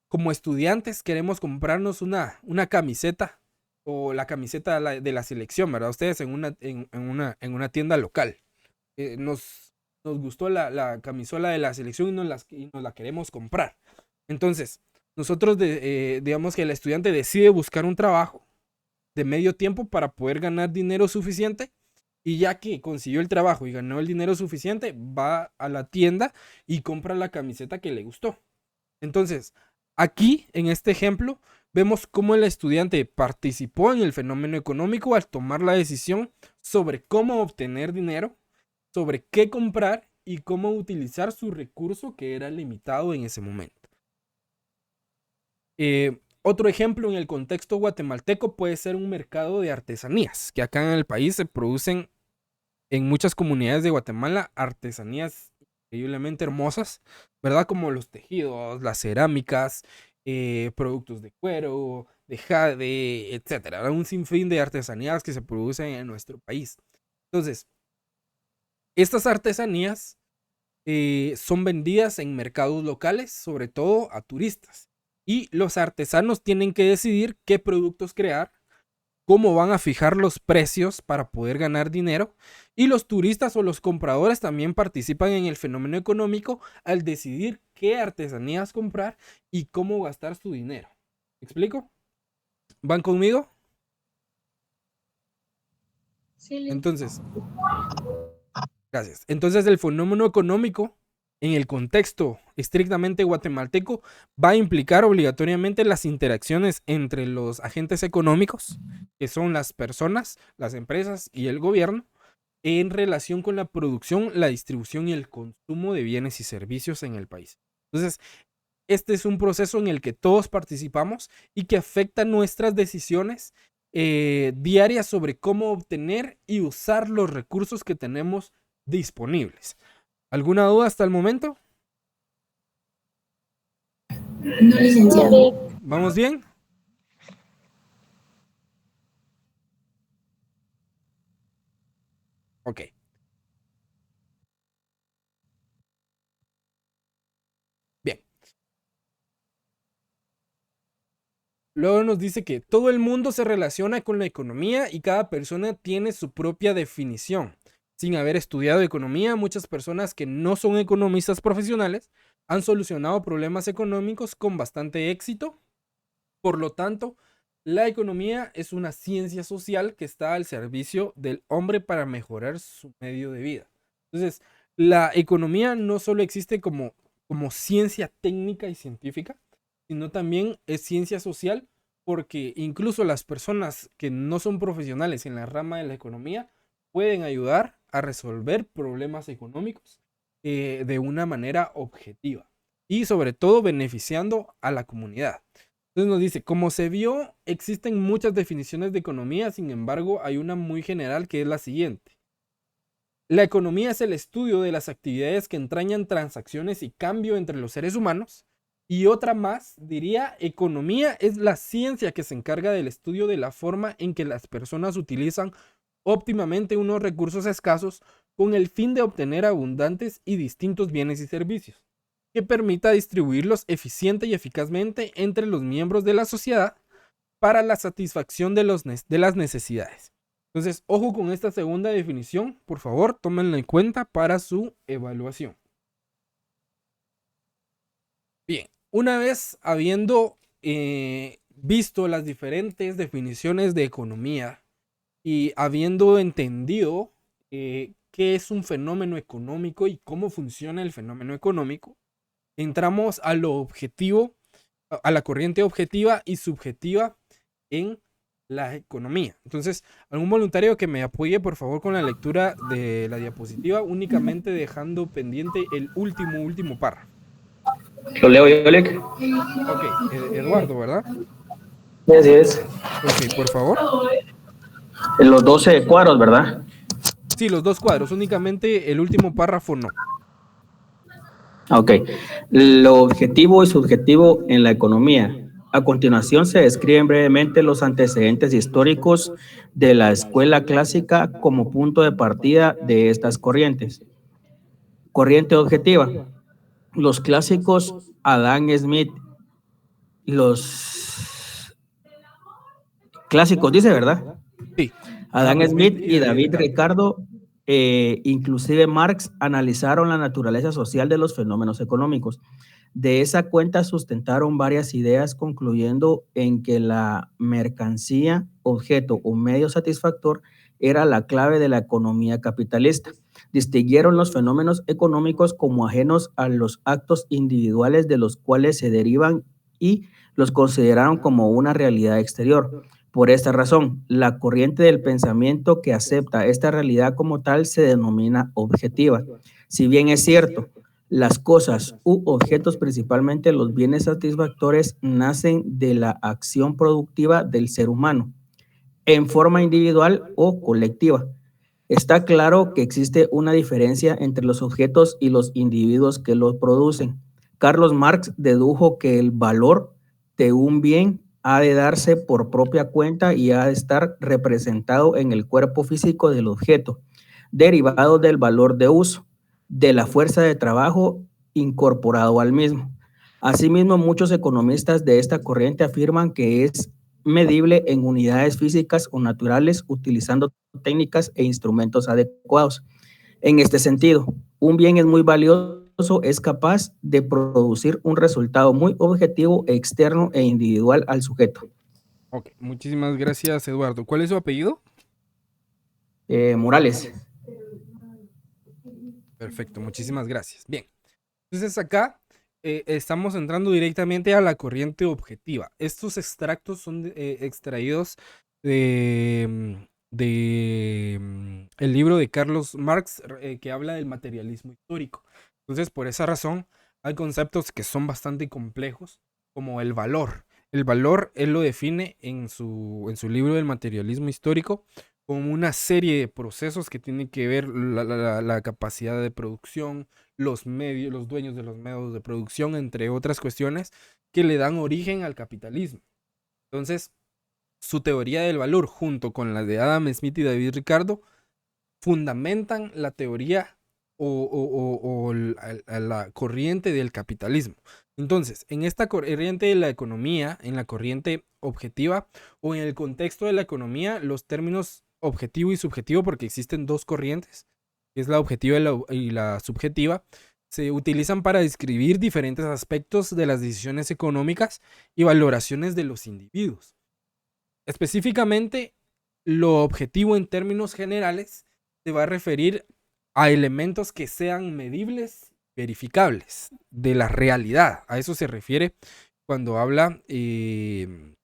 [SPEAKER 1] como estudiantes queremos comprarnos una camiseta o la camiseta de la selección, ¿verdad? Ustedes en una tienda local. Nos gustó la camisola de la selección y nos la queremos comprar. Entonces, nosotros digamos que el estudiante decide buscar un trabajo de medio tiempo para poder ganar dinero suficiente, y ya que consiguió el trabajo y ganó el dinero suficiente, va a la tienda y compra la camiseta que le gustó. Entonces, aquí en este ejemplo vemos cómo el estudiante participó en el fenómeno económico al tomar la decisión sobre cómo obtener dinero, sobre qué comprar y cómo utilizar su recurso que era limitado en ese momento. Otro ejemplo en el contexto guatemalteco puede ser un mercado de artesanías, que acá en el país se producen en muchas comunidades de Guatemala artesanías increíblemente hermosas, ¿verdad? Como los tejidos, las cerámicas, productos de cuero, de jade, etcétera. Un sinfín de artesanías que se producen en nuestro país. Entonces, estas artesanías son vendidas en mercados locales, sobre todo a turistas. Y los artesanos tienen que decidir qué productos crear, cómo van a fijar los precios para poder ganar dinero. Y los turistas o los compradores también participan en el fenómeno económico al decidir qué artesanías comprar y cómo gastar su dinero. ¿Me explico? ¿Van conmigo?
[SPEAKER 8] Sí,
[SPEAKER 1] Entonces, gracias. Entonces, el fenómeno económico en el contexto estrictamente guatemalteco va a implicar obligatoriamente las interacciones entre los agentes económicos, que son las personas, las empresas y el gobierno, en relación con la producción, la distribución y el consumo de bienes y servicios en el país. Entonces, este es un proceso en el que todos participamos y que afecta nuestras decisiones diaria sobre cómo obtener y usar los recursos que tenemos disponibles. ¿Alguna duda hasta el momento?
[SPEAKER 3] No, licenciado.
[SPEAKER 1] ¿Vamos bien? Ok. Bien. Luego nos dice que todo el mundo se relaciona con la economía y cada persona tiene su propia definición. Sin haber estudiado economía, muchas personas que no son economistas profesionales han solucionado problemas económicos con bastante éxito. Por lo tanto, la economía es una ciencia social que está al servicio del hombre para mejorar su medio de vida. Entonces, la economía no solo existe como ciencia técnica y científica, sino también es ciencia social, porque incluso las personas que no son profesionales en la rama de la economía pueden ayudar a resolver problemas económicos de una manera objetiva y sobre todo beneficiando a la comunidad. Entonces nos dice, como se vio, existen muchas definiciones de economía, sin embargo, hay una muy general que es la siguiente. La economía es el estudio de las actividades que entrañan transacciones y cambio entre los seres humanos. Y otra más, diría, economía es la ciencia que se encarga del estudio de la forma en que las personas utilizan óptimamente unos recursos escasos con el fin de obtener abundantes y distintos bienes y servicios, que permita distribuirlos eficiente y eficazmente entre los miembros de la sociedad para la satisfacción de las necesidades. Entonces, ojo con esta segunda definición, por favor, tómenla en cuenta para su evaluación. Bien, una vez habiendo visto las diferentes definiciones de economía y habiendo entendido qué es un fenómeno económico y cómo funciona el fenómeno económico, entramos a lo objetivo, a la corriente objetiva y subjetiva en la economía. Entonces, algún voluntario que me apoye, por favor, con la lectura de la diapositiva, únicamente dejando pendiente el último párrafo.
[SPEAKER 10] Lo leo yo, Alec.
[SPEAKER 1] Ok, Eduardo, ¿verdad?
[SPEAKER 10] Así es.
[SPEAKER 1] Ok, por favor.
[SPEAKER 10] En los 12 cuadros, ¿verdad?
[SPEAKER 1] Sí, los 2 cuadros, únicamente el último párrafo no.
[SPEAKER 10] Ok. Lo objetivo y subjetivo en la economía. A continuación se describen brevemente los antecedentes históricos de la escuela clásica como punto de partida de estas corrientes. Corriente objetiva. Los clásicos Adam Smith, los clásicos, dice, ¿verdad?
[SPEAKER 1] Sí.
[SPEAKER 10] Adam Smith y David Ricardo, inclusive Marx, analizaron la naturaleza social de los fenómenos económicos. De esa cuenta sustentaron varias ideas, concluyendo en que la mercancía, objeto o medio satisfactor era la clave de la economía capitalista. Distinguieron los fenómenos económicos como ajenos a los actos individuales de los cuales se derivan y los consideraron como una realidad exterior. Por esta razón, la corriente del pensamiento que acepta esta realidad como tal se denomina objetiva. Si bien es cierto, las cosas u objetos, principalmente los bienes satisfactores, nacen de la acción productiva del ser humano, en forma individual o colectiva. Está claro que existe una diferencia entre los objetos y los individuos que los producen. Carlos Marx dedujo que el valor de un bien ha de darse por propia cuenta y ha de estar representado en el cuerpo físico del objeto, derivado del valor de uso, de la fuerza de trabajo incorporado al mismo. Asimismo, muchos economistas de esta corriente afirman que es medible en unidades físicas o naturales utilizando técnicas e instrumentos adecuados. En este sentido, un bien es muy valioso, es capaz de producir un resultado muy objetivo, externo e individual al sujeto.
[SPEAKER 1] Ok, muchísimas gracias, Eduardo. ¿Cuál es su apellido?
[SPEAKER 10] Morales.
[SPEAKER 1] Perfecto, muchísimas gracias. Bien, entonces acá estamos entrando directamente a la corriente objetiva. Estos extractos son extraídos de el libro de Carlos Marx que habla del materialismo histórico. Entonces, por esa razón, hay conceptos que son bastante complejos, como el valor. El valor, él lo define en su libro del materialismo histórico como una serie de procesos que tienen que ver la capacidad de producción, los medios, los dueños de los medios de producción, entre otras cuestiones que le dan origen al capitalismo. Entonces, su teoría del valor, junto con la de Adam Smith y David Ricardo, fundamentan la teoría o la corriente del capitalismo. Entonces, en esta corriente de la economía, en la corriente objetiva o en el contexto de la economía, los términos objetivo y subjetivo, porque existen dos corrientes, que es la objetiva y la subjetiva, se utilizan para describir diferentes aspectos de las decisiones económicas y valoraciones de los individuos. Específicamente, lo objetivo en términos generales se va a referir a elementos que sean medibles, verificables, de la realidad. A eso se refiere cuando habla de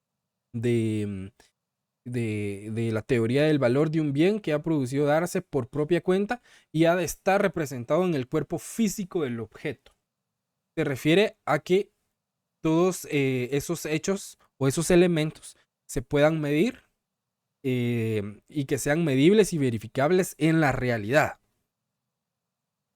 [SPEAKER 1] la teoría del valor de un bien que ha producido darse por propia cuenta y ha de estar representado en el cuerpo físico del objeto. Se refiere a que todos esos hechos o esos elementos se puedan medir y que sean medibles y verificables en la realidad.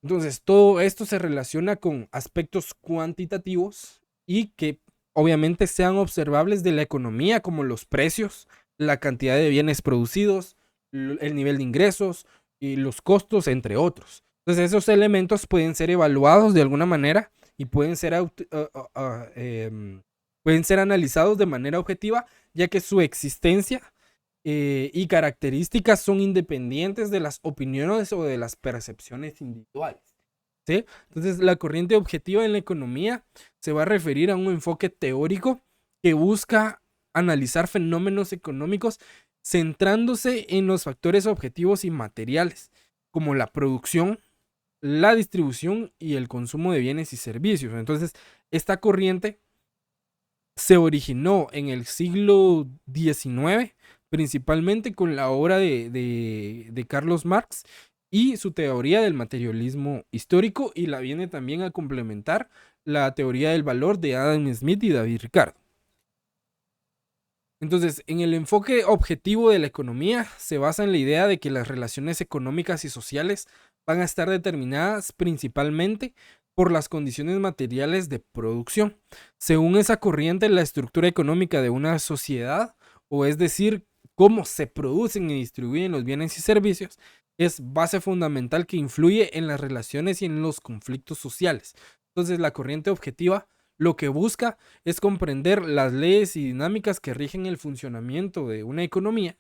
[SPEAKER 1] Entonces, todo esto se relaciona con aspectos cuantitativos y que obviamente sean observables de la economía, como los precios, la cantidad de bienes producidos, el nivel de ingresos y los costos, entre otros. Entonces, esos elementos pueden ser evaluados de alguna manera y pueden ser analizados de manera objetiva, ya que su existencia y características son independientes de las opiniones o de las percepciones individuales, ¿sí? Entonces, la corriente objetiva en la economía se va a referir a un enfoque teórico que busca analizar fenómenos económicos centrándose en los factores objetivos y materiales, como la producción, la distribución y el consumo de bienes y servicios. Entonces, esta corriente se originó en el siglo XIX, principalmente con la obra de Carlos Marx y su teoría del materialismo histórico, y la viene también a complementar la teoría del valor de Adam Smith y David Ricardo. Entonces, en el enfoque objetivo de la economía se basa en la idea de que las relaciones económicas y sociales van a estar determinadas principalmente por las condiciones materiales de producción. Según esa corriente, la estructura económica de una sociedad, o es decir, cómo se producen y distribuyen los bienes y servicios, es base fundamental que influye en las relaciones y en los conflictos sociales. Entonces, la corriente objetiva lo que busca es comprender las leyes y dinámicas que rigen el funcionamiento de una economía,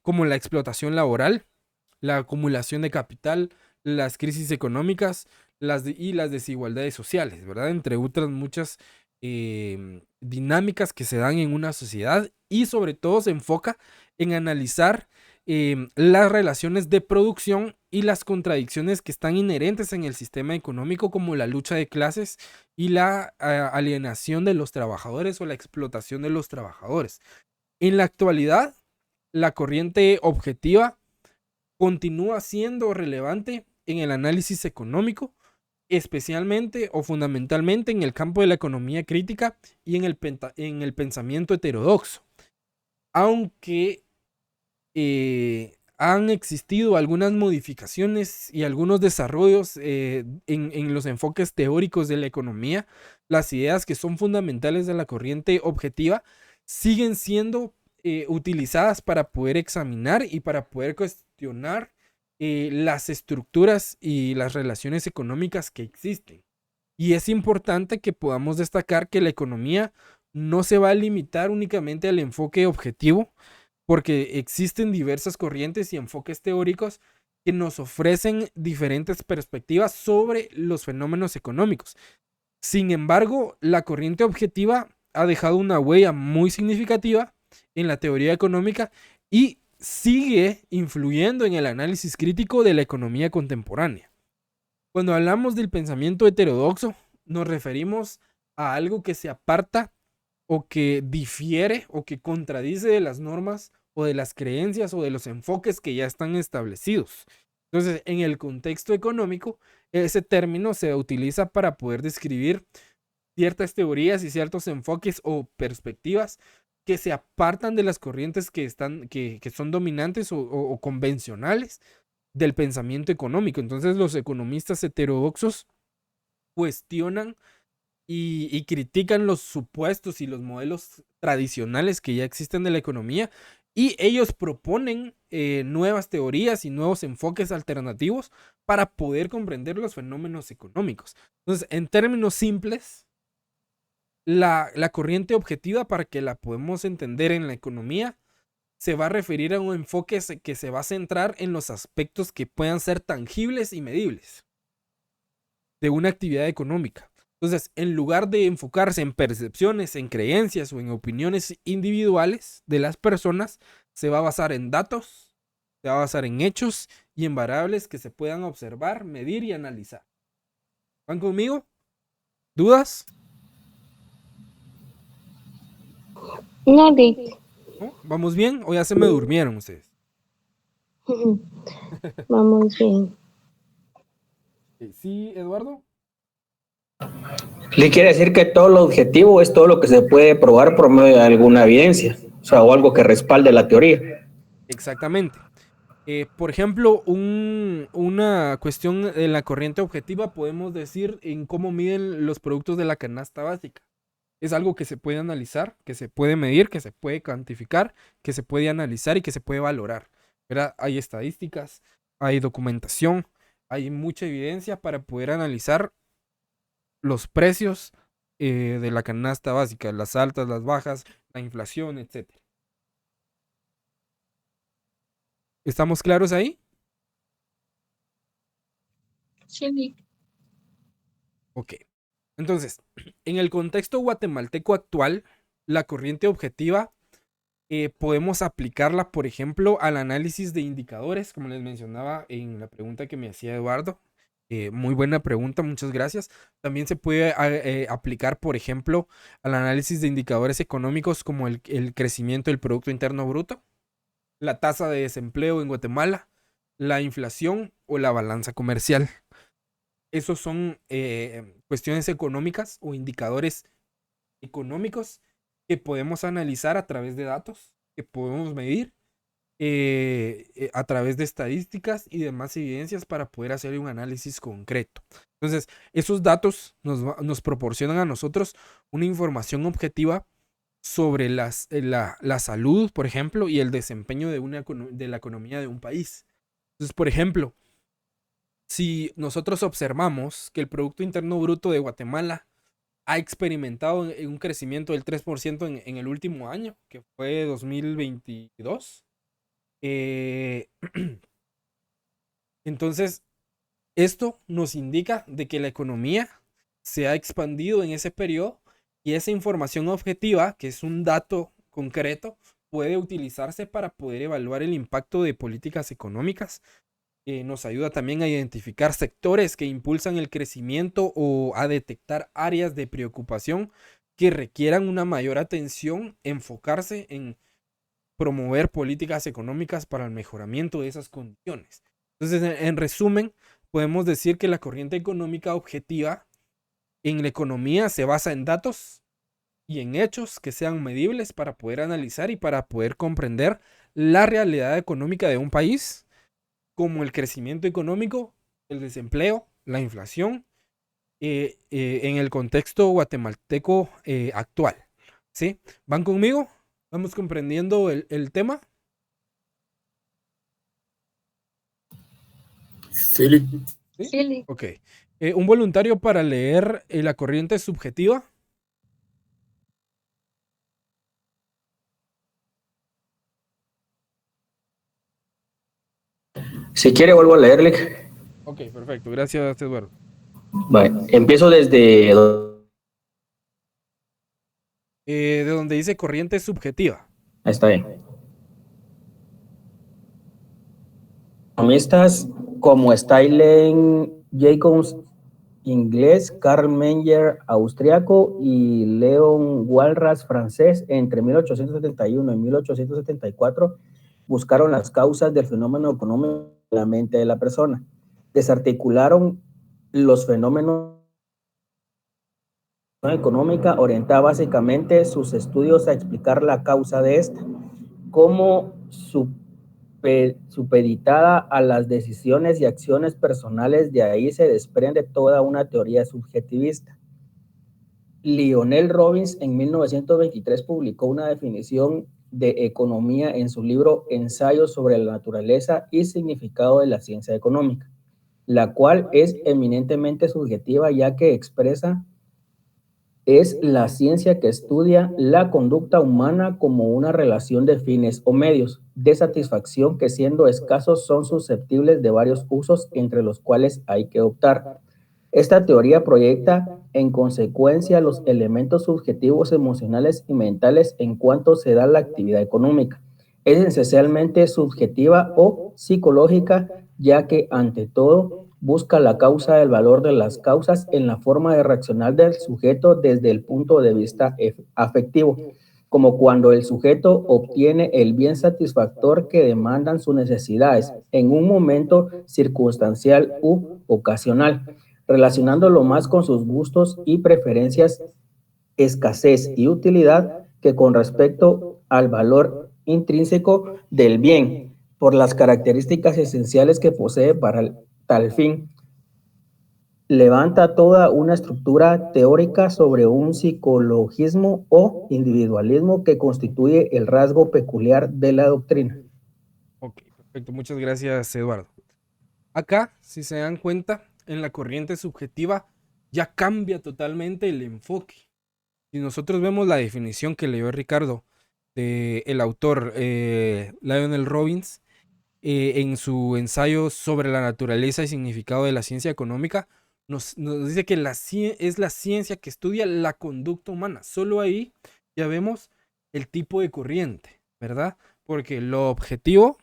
[SPEAKER 1] como la explotación laboral, la acumulación de capital, las crisis económicas y las desigualdades sociales, ¿verdad? Entre otras muchas dinámicas que se dan en una sociedad, y sobre todo se enfoca en analizar las relaciones de producción y las contradicciones que están inherentes en el sistema económico, como la lucha de clases y la alienación de los trabajadores o la explotación de los trabajadores. En la actualidad, la corriente objetiva continúa siendo relevante en el análisis económico, especialmente o fundamentalmente en el campo de la economía crítica y en el pensamiento heterodoxo. Aunque han existido algunas modificaciones y algunos desarrollos en los enfoques teóricos de la economía, las ideas que son fundamentales de la corriente objetiva siguen siendo utilizadas para poder examinar y para poder cuestionar las estructuras y las relaciones económicas que existen. Y es importante que podamos destacar que la economía no se va a limitar únicamente al enfoque objetivo, porque existen diversas corrientes y enfoques teóricos que nos ofrecen diferentes perspectivas sobre los fenómenos económicos. Sin embargo, la corriente objetiva ha dejado una huella muy significativa en la teoría económica y sigue influyendo en el análisis crítico de la economía contemporánea. Cuando hablamos del pensamiento heterodoxo, nos referimos a algo que se aparta o que difiere o que contradice de las normas o de las creencias o de los enfoques que ya están establecidos. Entonces, en el contexto económico, ese término se utiliza para poder describir ciertas teorías y ciertos enfoques o perspectivas que se apartan de las corrientes que son dominantes o convencionales del pensamiento económico. Entonces los economistas heterodoxos cuestionan y critican los supuestos y los modelos tradicionales que ya existen de la economía, y ellos proponen nuevas teorías y nuevos enfoques alternativos para poder comprender los fenómenos económicos. Entonces, en términos simples, la corriente objetiva, para que la podamos entender en la economía, se va a referir a un enfoque que se va a centrar en los aspectos que puedan ser tangibles y medibles de una actividad económica. Entonces, en lugar de enfocarse en percepciones, en creencias o en opiniones individuales de las personas, se va a basar en datos, se va a basar en hechos y en variables que se puedan observar, medir y analizar. ¿Van conmigo? ¿Dudas?
[SPEAKER 7] No, Rick.
[SPEAKER 1] ¿No? ¿Vamos bien? ¿O ya se me durmieron ustedes?
[SPEAKER 7] Vamos bien.
[SPEAKER 1] ¿Sí, Eduardo?
[SPEAKER 10] Le quiere decir que todo lo objetivo es todo lo que se puede probar por medio de alguna evidencia, o sea, o algo que respalde la teoría.
[SPEAKER 1] Exactamente. Por ejemplo, una cuestión en la corriente objetiva podemos decir en cómo miden los productos de la canasta básica. Es algo que se puede analizar, que se puede medir, que se puede cuantificar, que se puede analizar y que se puede valorar, ¿verdad? Hay estadísticas, hay documentación, hay mucha evidencia para poder analizar los precios de la canasta básica, las altas, las bajas, la inflación, etc. ¿Estamos claros ahí?
[SPEAKER 8] Sí, Lick.
[SPEAKER 1] Ok. Entonces, en el contexto guatemalteco actual, la corriente objetiva podemos aplicarla, por ejemplo, al análisis de indicadores, como les mencionaba en la pregunta que me hacía Eduardo. Muy buena pregunta, muchas gracias. También se puede aplicar, por ejemplo, al análisis de indicadores económicos como el crecimiento del Producto Interno Bruto, la tasa de desempleo en Guatemala, la inflación o la balanza comercial. Esos son cuestiones económicas o indicadores económicos que podemos analizar a través de datos, que podemos medir a través de estadísticas y demás evidencias para poder hacer un análisis concreto. Entonces, esos datos nos proporcionan a nosotros una información objetiva sobre la salud, por ejemplo, y el desempeño de la economía de un país. Entonces, por ejemplo, si nosotros observamos que el Producto Interno Bruto de Guatemala ha experimentado un crecimiento del 3% en el último año, que fue 2022, entonces esto nos indica de que la economía se ha expandido en ese periodo, y esa información objetiva, que es un dato concreto, puede utilizarse para poder evaluar el impacto de políticas económicas. Nos ayuda también a identificar sectores que impulsan el crecimiento o a detectar áreas de preocupación que requieran una mayor atención, enfocarse en promover políticas económicas para el mejoramiento de esas condiciones. Entonces, en resumen, podemos decir que la corriente económica objetiva en la economía se basa en datos y en hechos que sean medibles para poder analizar y para poder comprender la realidad económica de un país, como el crecimiento económico, el desempleo, la inflación, en el contexto guatemalteco actual. ¿Sí? ¿Van conmigo? ¿Vamos comprendiendo el tema?
[SPEAKER 5] Sí.
[SPEAKER 1] ¿Sí?
[SPEAKER 8] Sí.
[SPEAKER 1] Ok. ¿Un voluntario para leer la corriente subjetiva?
[SPEAKER 10] Si quiere, vuelvo a leerle.
[SPEAKER 1] Ok, perfecto. Gracias, Eduardo.
[SPEAKER 10] Bueno, empiezo desde...
[SPEAKER 1] De donde dice corriente subjetiva.
[SPEAKER 10] Está bien. Economistas como Stylen Jacobs, inglés, Karl Menger, austriaco, y Leon Walras, francés, entre 1871 y 1874, buscaron las causas del fenómeno económico en la mente de la persona. Desarticularon los fenómenos económica orienta básicamente sus estudios a explicar la causa de esta, como supeditada a las decisiones y acciones personales. De ahí se desprende toda una teoría subjetivista. Lionel Robbins en 1923 publicó una definición de economía en su libro Ensayos sobre la naturaleza y significado de la ciencia económica, la cual es eminentemente subjetiva, ya que es la ciencia que estudia la conducta humana como una relación de fines o medios de satisfacción que, siendo escasos, son susceptibles de varios usos entre los cuales hay que optar. Esta teoría proyecta en consecuencia los elementos subjetivos, emocionales y mentales en cuanto se da la actividad económica. Es esencialmente subjetiva o psicológica, ya que ante todo busca la causa del valor de las causas en la forma de reaccionar del sujeto desde el punto de vista afectivo, como cuando el sujeto obtiene el bien satisfactor que demandan sus necesidades en un momento circunstancial u ocasional, relacionándolo más con sus gustos y preferencias, escasez y utilidad que con respecto al valor intrínseco del bien, por las características esenciales que posee para tal fin. Levanta toda una estructura teórica sobre un psicologismo o individualismo que constituye el rasgo peculiar de la doctrina.
[SPEAKER 1] Ok, perfecto. Muchas gracias, Eduardo. Acá, si se dan cuenta, en la corriente subjetiva ya cambia totalmente el enfoque. Si nosotros vemos la definición que leyó Ricardo del autor Lionel Robbins en su ensayo sobre la naturaleza y significado de la ciencia económica, nos dice que es la ciencia que estudia la conducta humana. Solo ahí ya vemos el tipo de corriente, ¿verdad? Porque lo objetivo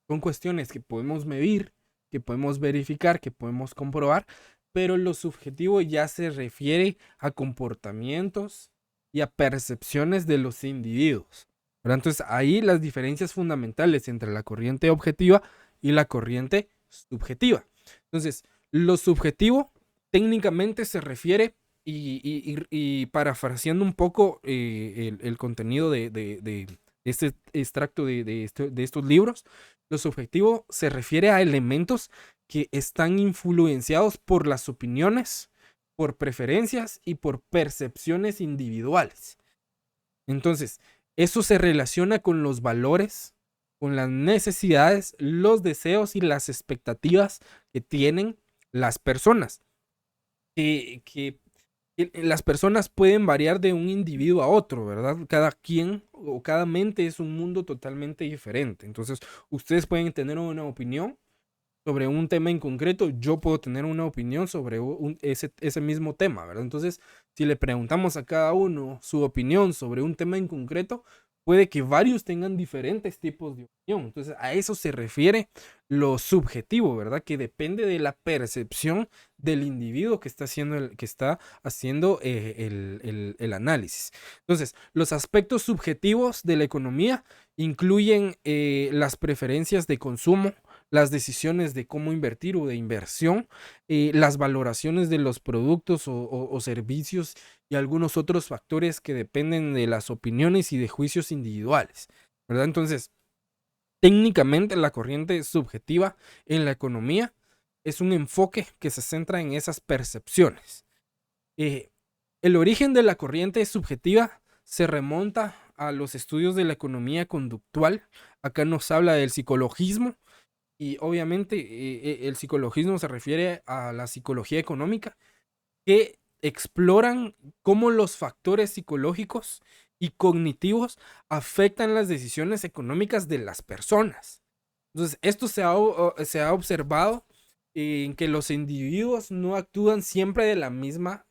[SPEAKER 1] son cuestiones que podemos medir, que podemos verificar, que podemos comprobar, pero lo subjetivo ya se refiere a comportamientos y a percepciones de los individuos, ¿verdad? Entonces ahí las diferencias fundamentales entre la corriente objetiva y la corriente subjetiva. Entonces, lo subjetivo técnicamente se refiere, y parafraseando un poco el contenido de este extracto de estos libros, lo subjetivo se refiere a elementos que están influenciados por las opiniones, por preferencias y por percepciones individuales. Entonces, eso se relaciona con los valores, con las necesidades, los deseos y las expectativas que tienen las personas. Que las personas pueden variar de un individuo a otro, ¿verdad? Cada quien o cada mente es un mundo totalmente diferente. Entonces, ustedes pueden tener una opinión sobre un tema en concreto, yo puedo tener una opinión sobre ese mismo tema, ¿verdad? Entonces, si le preguntamos a cada uno su opinión sobre un tema en concreto, puede que varios tengan diferentes tipos de opinión. Entonces, a eso se refiere lo subjetivo, ¿verdad? Que depende de la percepción del individuo que está haciendo el análisis. Entonces, los aspectos subjetivos de la economía incluyen las preferencias de consumo, las decisiones de cómo invertir o de inversión, las valoraciones de los productos o servicios y algunos otros factores que dependen de las opiniones y de juicios individuales, ¿verdad? Entonces, técnicamente la corriente subjetiva en la economía es un enfoque que se centra en esas percepciones. El origen de la corriente subjetiva se remonta a los estudios de la economía conductual. Acá nos habla del psicologismo. Y obviamente el psicologismo se refiere a la psicología económica, que exploran cómo los factores psicológicos y cognitivos afectan las decisiones económicas de las personas. Entonces, esto se ha observado en que los individuos no actúan siempre de la misma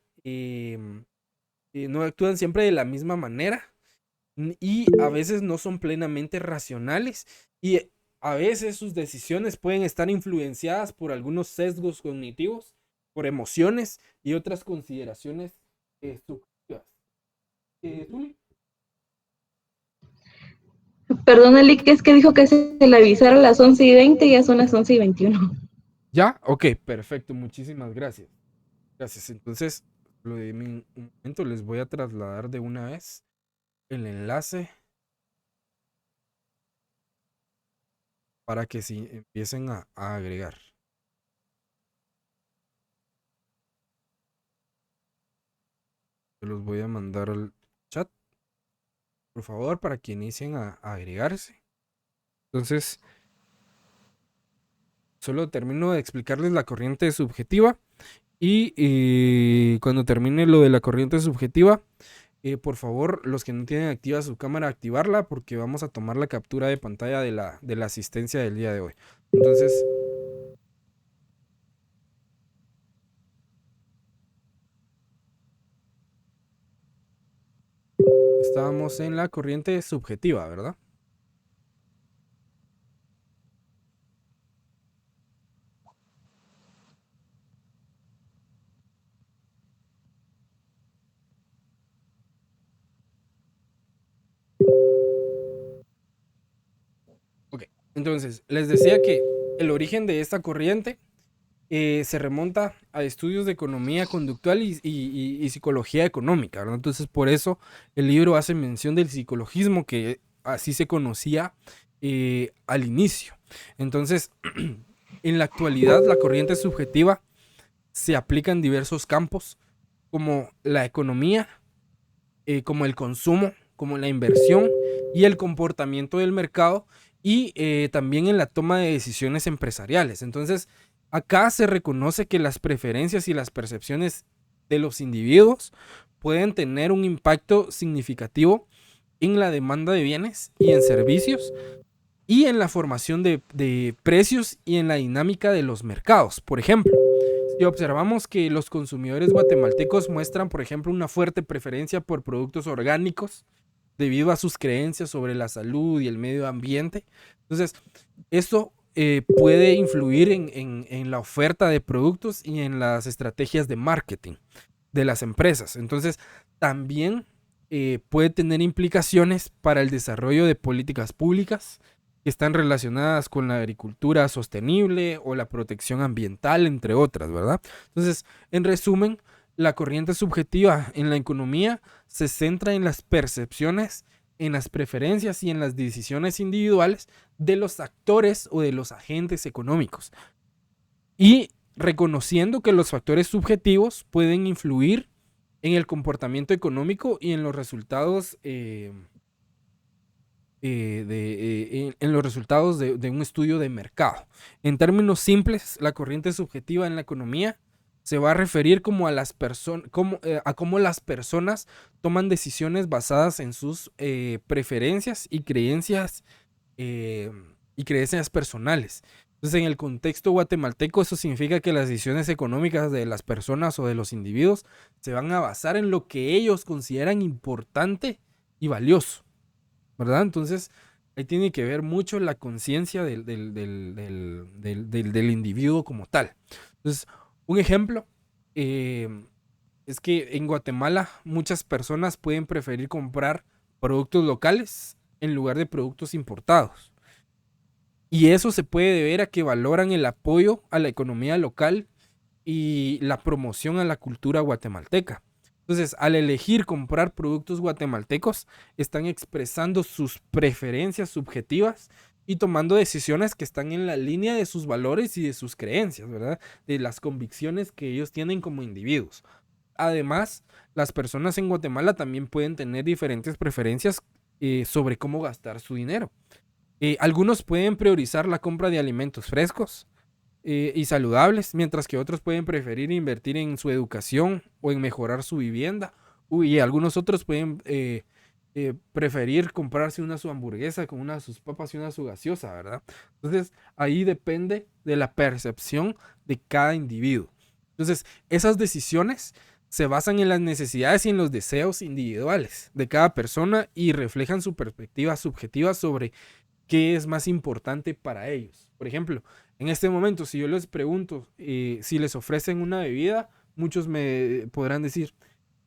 [SPEAKER 1] manera, y a veces no son plenamente racionales, y a veces sus decisiones pueden estar influenciadas por algunos sesgos cognitivos, por emociones y otras consideraciones subjetivas. ¿Zuli?
[SPEAKER 8] Perdón, Eli, que es que dijo que se le avisara a las 11:20 y ya son las 11:21.
[SPEAKER 1] ¿Ya? Ok, perfecto. Muchísimas gracias. Gracias. Entonces, Lo de un momento, les voy a trasladar de una vez el enlace para que si empiecen a agregar. Se los voy a mandar al chat, por favor, para que inicien a agregarse. Entonces, solo termino de explicarles la corriente subjetiva y cuando termine lo de la corriente subjetiva, por favor, los que no tienen activa su cámara, activarla porque vamos a tomar la captura de pantalla de la asistencia del día de hoy. Entonces, estábamos en la corriente subjetiva, ¿verdad? Ok, entonces, les decía que el origen de esta corriente se remonta a estudios de economía conductual y psicología económica, ¿verdad? Entonces, por eso el libro hace mención del psicologismo, que así se conocía al inicio. Entonces, en la actualidad, la corriente subjetiva se aplica en diversos campos, como la economía, como el consumo, como la inversión y el comportamiento del mercado, y también en la toma de decisiones empresariales. Entonces, acá se reconoce que las preferencias y las percepciones de los individuos pueden tener un impacto significativo en la demanda de bienes y en servicios y en la formación de precios y en la dinámica de los mercados. Por ejemplo, si observamos que los consumidores guatemaltecos muestran, por ejemplo, una fuerte preferencia por productos orgánicos debido a sus creencias sobre la salud y el medio ambiente, entonces esto puede influir en la oferta de productos y en las estrategias de marketing de las empresas. Entonces, también puede tener implicaciones para el desarrollo de políticas públicas que están relacionadas con la agricultura sostenible o la protección ambiental, entre otras, ¿verdad? Entonces, en resumen, la corriente subjetiva en la economía se centra en las percepciones, en las preferencias y en las decisiones individuales de los actores o de los agentes económicos, y reconociendo que los factores subjetivos pueden influir en el comportamiento económico y en los resultados en los resultados de un estudio de mercado. En términos simples, la corriente subjetiva en la economía se va a referir como a las a cómo las personas toman decisiones basadas en sus preferencias y creencias personales. Entonces, en el contexto guatemalteco, eso significa que las decisiones económicas de las personas o de los individuos se van a basar en lo que ellos consideran importante y valioso, ¿verdad? Entonces, ahí tiene que ver mucho la conciencia del individuo como tal. Entonces, un ejemplo es que en Guatemala muchas personas pueden preferir comprar productos locales en lugar de productos importados. Y eso se puede deber a que valoran el apoyo a la economía local y la promoción a la cultura guatemalteca. Entonces, al elegir comprar productos guatemaltecos, están expresando sus preferencias subjetivas y tomando decisiones que están en la línea de sus valores y de sus creencias, ¿verdad? De las convicciones que ellos tienen como individuos. Además, las personas en Guatemala también pueden tener diferentes preferencias sobre cómo gastar su dinero. Algunos pueden priorizar la compra de alimentos frescos y saludables, mientras que otros pueden preferir invertir en su educación o en mejorar su vivienda. Y algunos otros pueden preferir comprarse su hamburguesa con sus papas y su gaseosa, ¿verdad? Entonces, ahí depende de la percepción de cada individuo. Entonces, esas decisiones se basan en las necesidades y en los deseos individuales de cada persona y reflejan su perspectiva subjetiva sobre qué es más importante para ellos. Por ejemplo, en este momento, si yo les pregunto si les ofrecen una bebida, muchos me podrán decir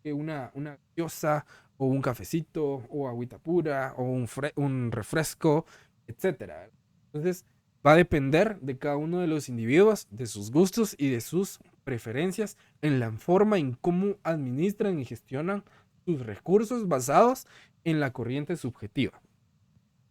[SPEAKER 1] que una gaseosa o un cafecito o agüita pura o un refresco, etcétera. Entonces, va a depender de cada uno de los individuos, de sus gustos y de sus preferencias en la forma en cómo administran y gestionan sus recursos basados en la corriente subjetiva.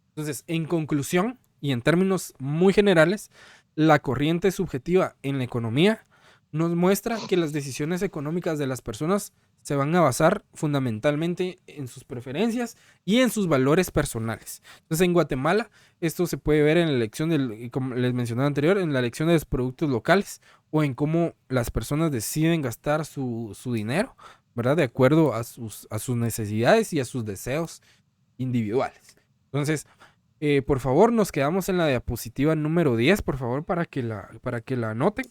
[SPEAKER 1] Entonces, en conclusión y en términos muy generales, la corriente subjetiva en la economía nos muestra que las decisiones económicas de las personas se van a basar fundamentalmente en sus preferencias y en sus valores personales. Entonces, en Guatemala, esto se puede ver en la elección como les mencionaba anterior, en la elección de los productos locales o en cómo las personas deciden gastar su dinero, ¿verdad? De acuerdo a sus necesidades y a sus deseos individuales. Entonces, por favor, nos quedamos en la diapositiva número 10, por favor, para que la anoten.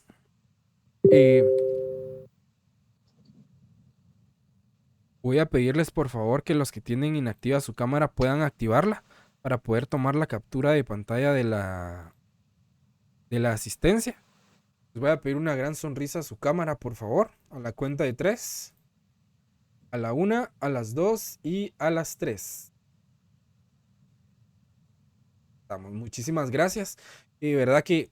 [SPEAKER 1] Voy a pedirles por favor que los que tienen inactiva su cámara puedan activarla para poder tomar la captura de pantalla de la asistencia. Les voy a pedir una gran sonrisa a su cámara, por favor, a la cuenta de 3, a la 1, a las 2 y a las 3. Muchísimas gracias. De verdad que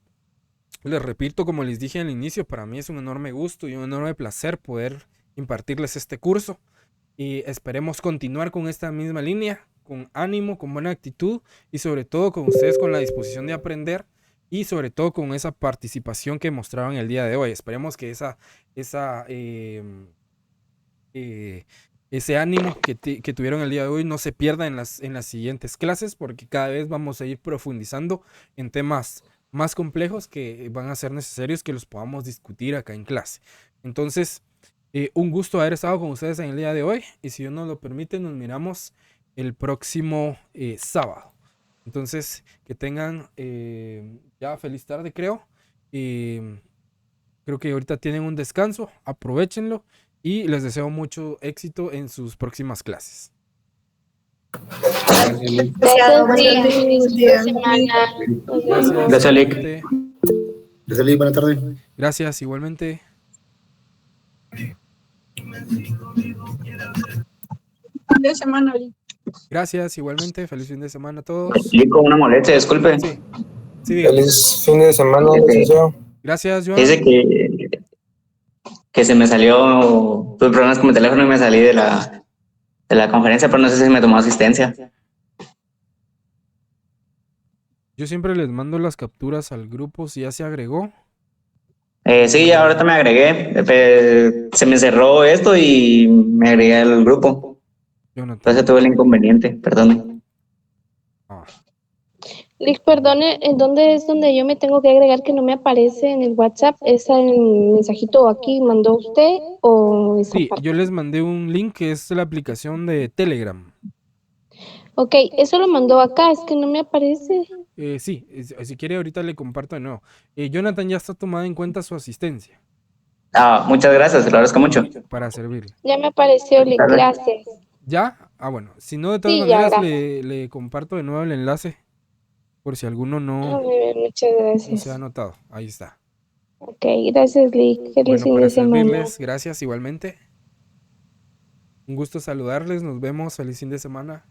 [SPEAKER 1] les repito, como les dije al inicio, para mí es un enorme gusto y un enorme placer poder impartirles este curso. Y esperemos continuar con esta misma línea, con ánimo, con buena actitud y sobre todo con ustedes con la disposición de aprender y sobre todo con esa participación que mostraron el día de hoy. Esperemos que ese ánimo que tuvieron el día de hoy no se pierda en las siguientes clases, porque cada vez vamos a ir profundizando en temas más complejos que van a ser necesarios que los podamos discutir acá en clase. Entonces, un gusto haber estado con ustedes en el día de hoy y si Dios nos lo permite nos miramos el próximo sábado. Entonces, que tengan ya feliz tarde, creo. Creo que ahorita tienen un descanso, aprovechenlo y les deseo mucho éxito en sus próximas clases.
[SPEAKER 11] Gracias, Lick.
[SPEAKER 5] Gracias, Lick. Buenas tardes.
[SPEAKER 1] Gracias, igualmente.
[SPEAKER 12] Fin de semana, Lick.
[SPEAKER 1] Gracias, igualmente. Feliz fin de semana a todos.
[SPEAKER 11] Lick, con una molestia, disculpe.
[SPEAKER 1] Sí,
[SPEAKER 9] feliz fin de semana, licenciado.
[SPEAKER 1] Gracias, Joan.
[SPEAKER 11] Dice que se me salió, tuve problemas con mi teléfono y me salí de la conferencia, pero no sé si me tomó asistencia.
[SPEAKER 1] Yo siempre les mando las capturas al grupo si ya se agregó.
[SPEAKER 11] Sí, ahorita me agregué. Se me cerró esto y me agregué al grupo. Entonces tuve el inconveniente, perdón.
[SPEAKER 7] Lick, perdone, ¿en dónde es donde yo me tengo que agregar que no me aparece en el WhatsApp? ¿Es el mensajito aquí mandó usted o esa
[SPEAKER 1] Sí,
[SPEAKER 7] parte?
[SPEAKER 1] yo les mandé un link que es la aplicación de Telegram.
[SPEAKER 7] Ok, eso lo mandó acá, es que no me aparece.
[SPEAKER 1] Sí, si quiere ahorita le comparto de nuevo. Jonathan ya está tomada en cuenta su asistencia.
[SPEAKER 11] Muchas gracias, te lo agradezco mucho.
[SPEAKER 1] Para servirle.
[SPEAKER 7] Ya me apareció, Lick, gracias.
[SPEAKER 1] ¿Ya? Bueno, si no, de todas
[SPEAKER 7] Sí, ya,
[SPEAKER 1] maneras
[SPEAKER 7] gracias.
[SPEAKER 1] le comparto de nuevo el enlace. Por si alguno no
[SPEAKER 7] Muchas gracias.
[SPEAKER 1] se ha anotado. Ahí está.
[SPEAKER 7] Ok, gracias, Lick. Feliz fin
[SPEAKER 1] Para
[SPEAKER 7] de semana.
[SPEAKER 1] servirles, gracias igualmente. Un gusto saludarles, nos vemos, feliz fin de semana.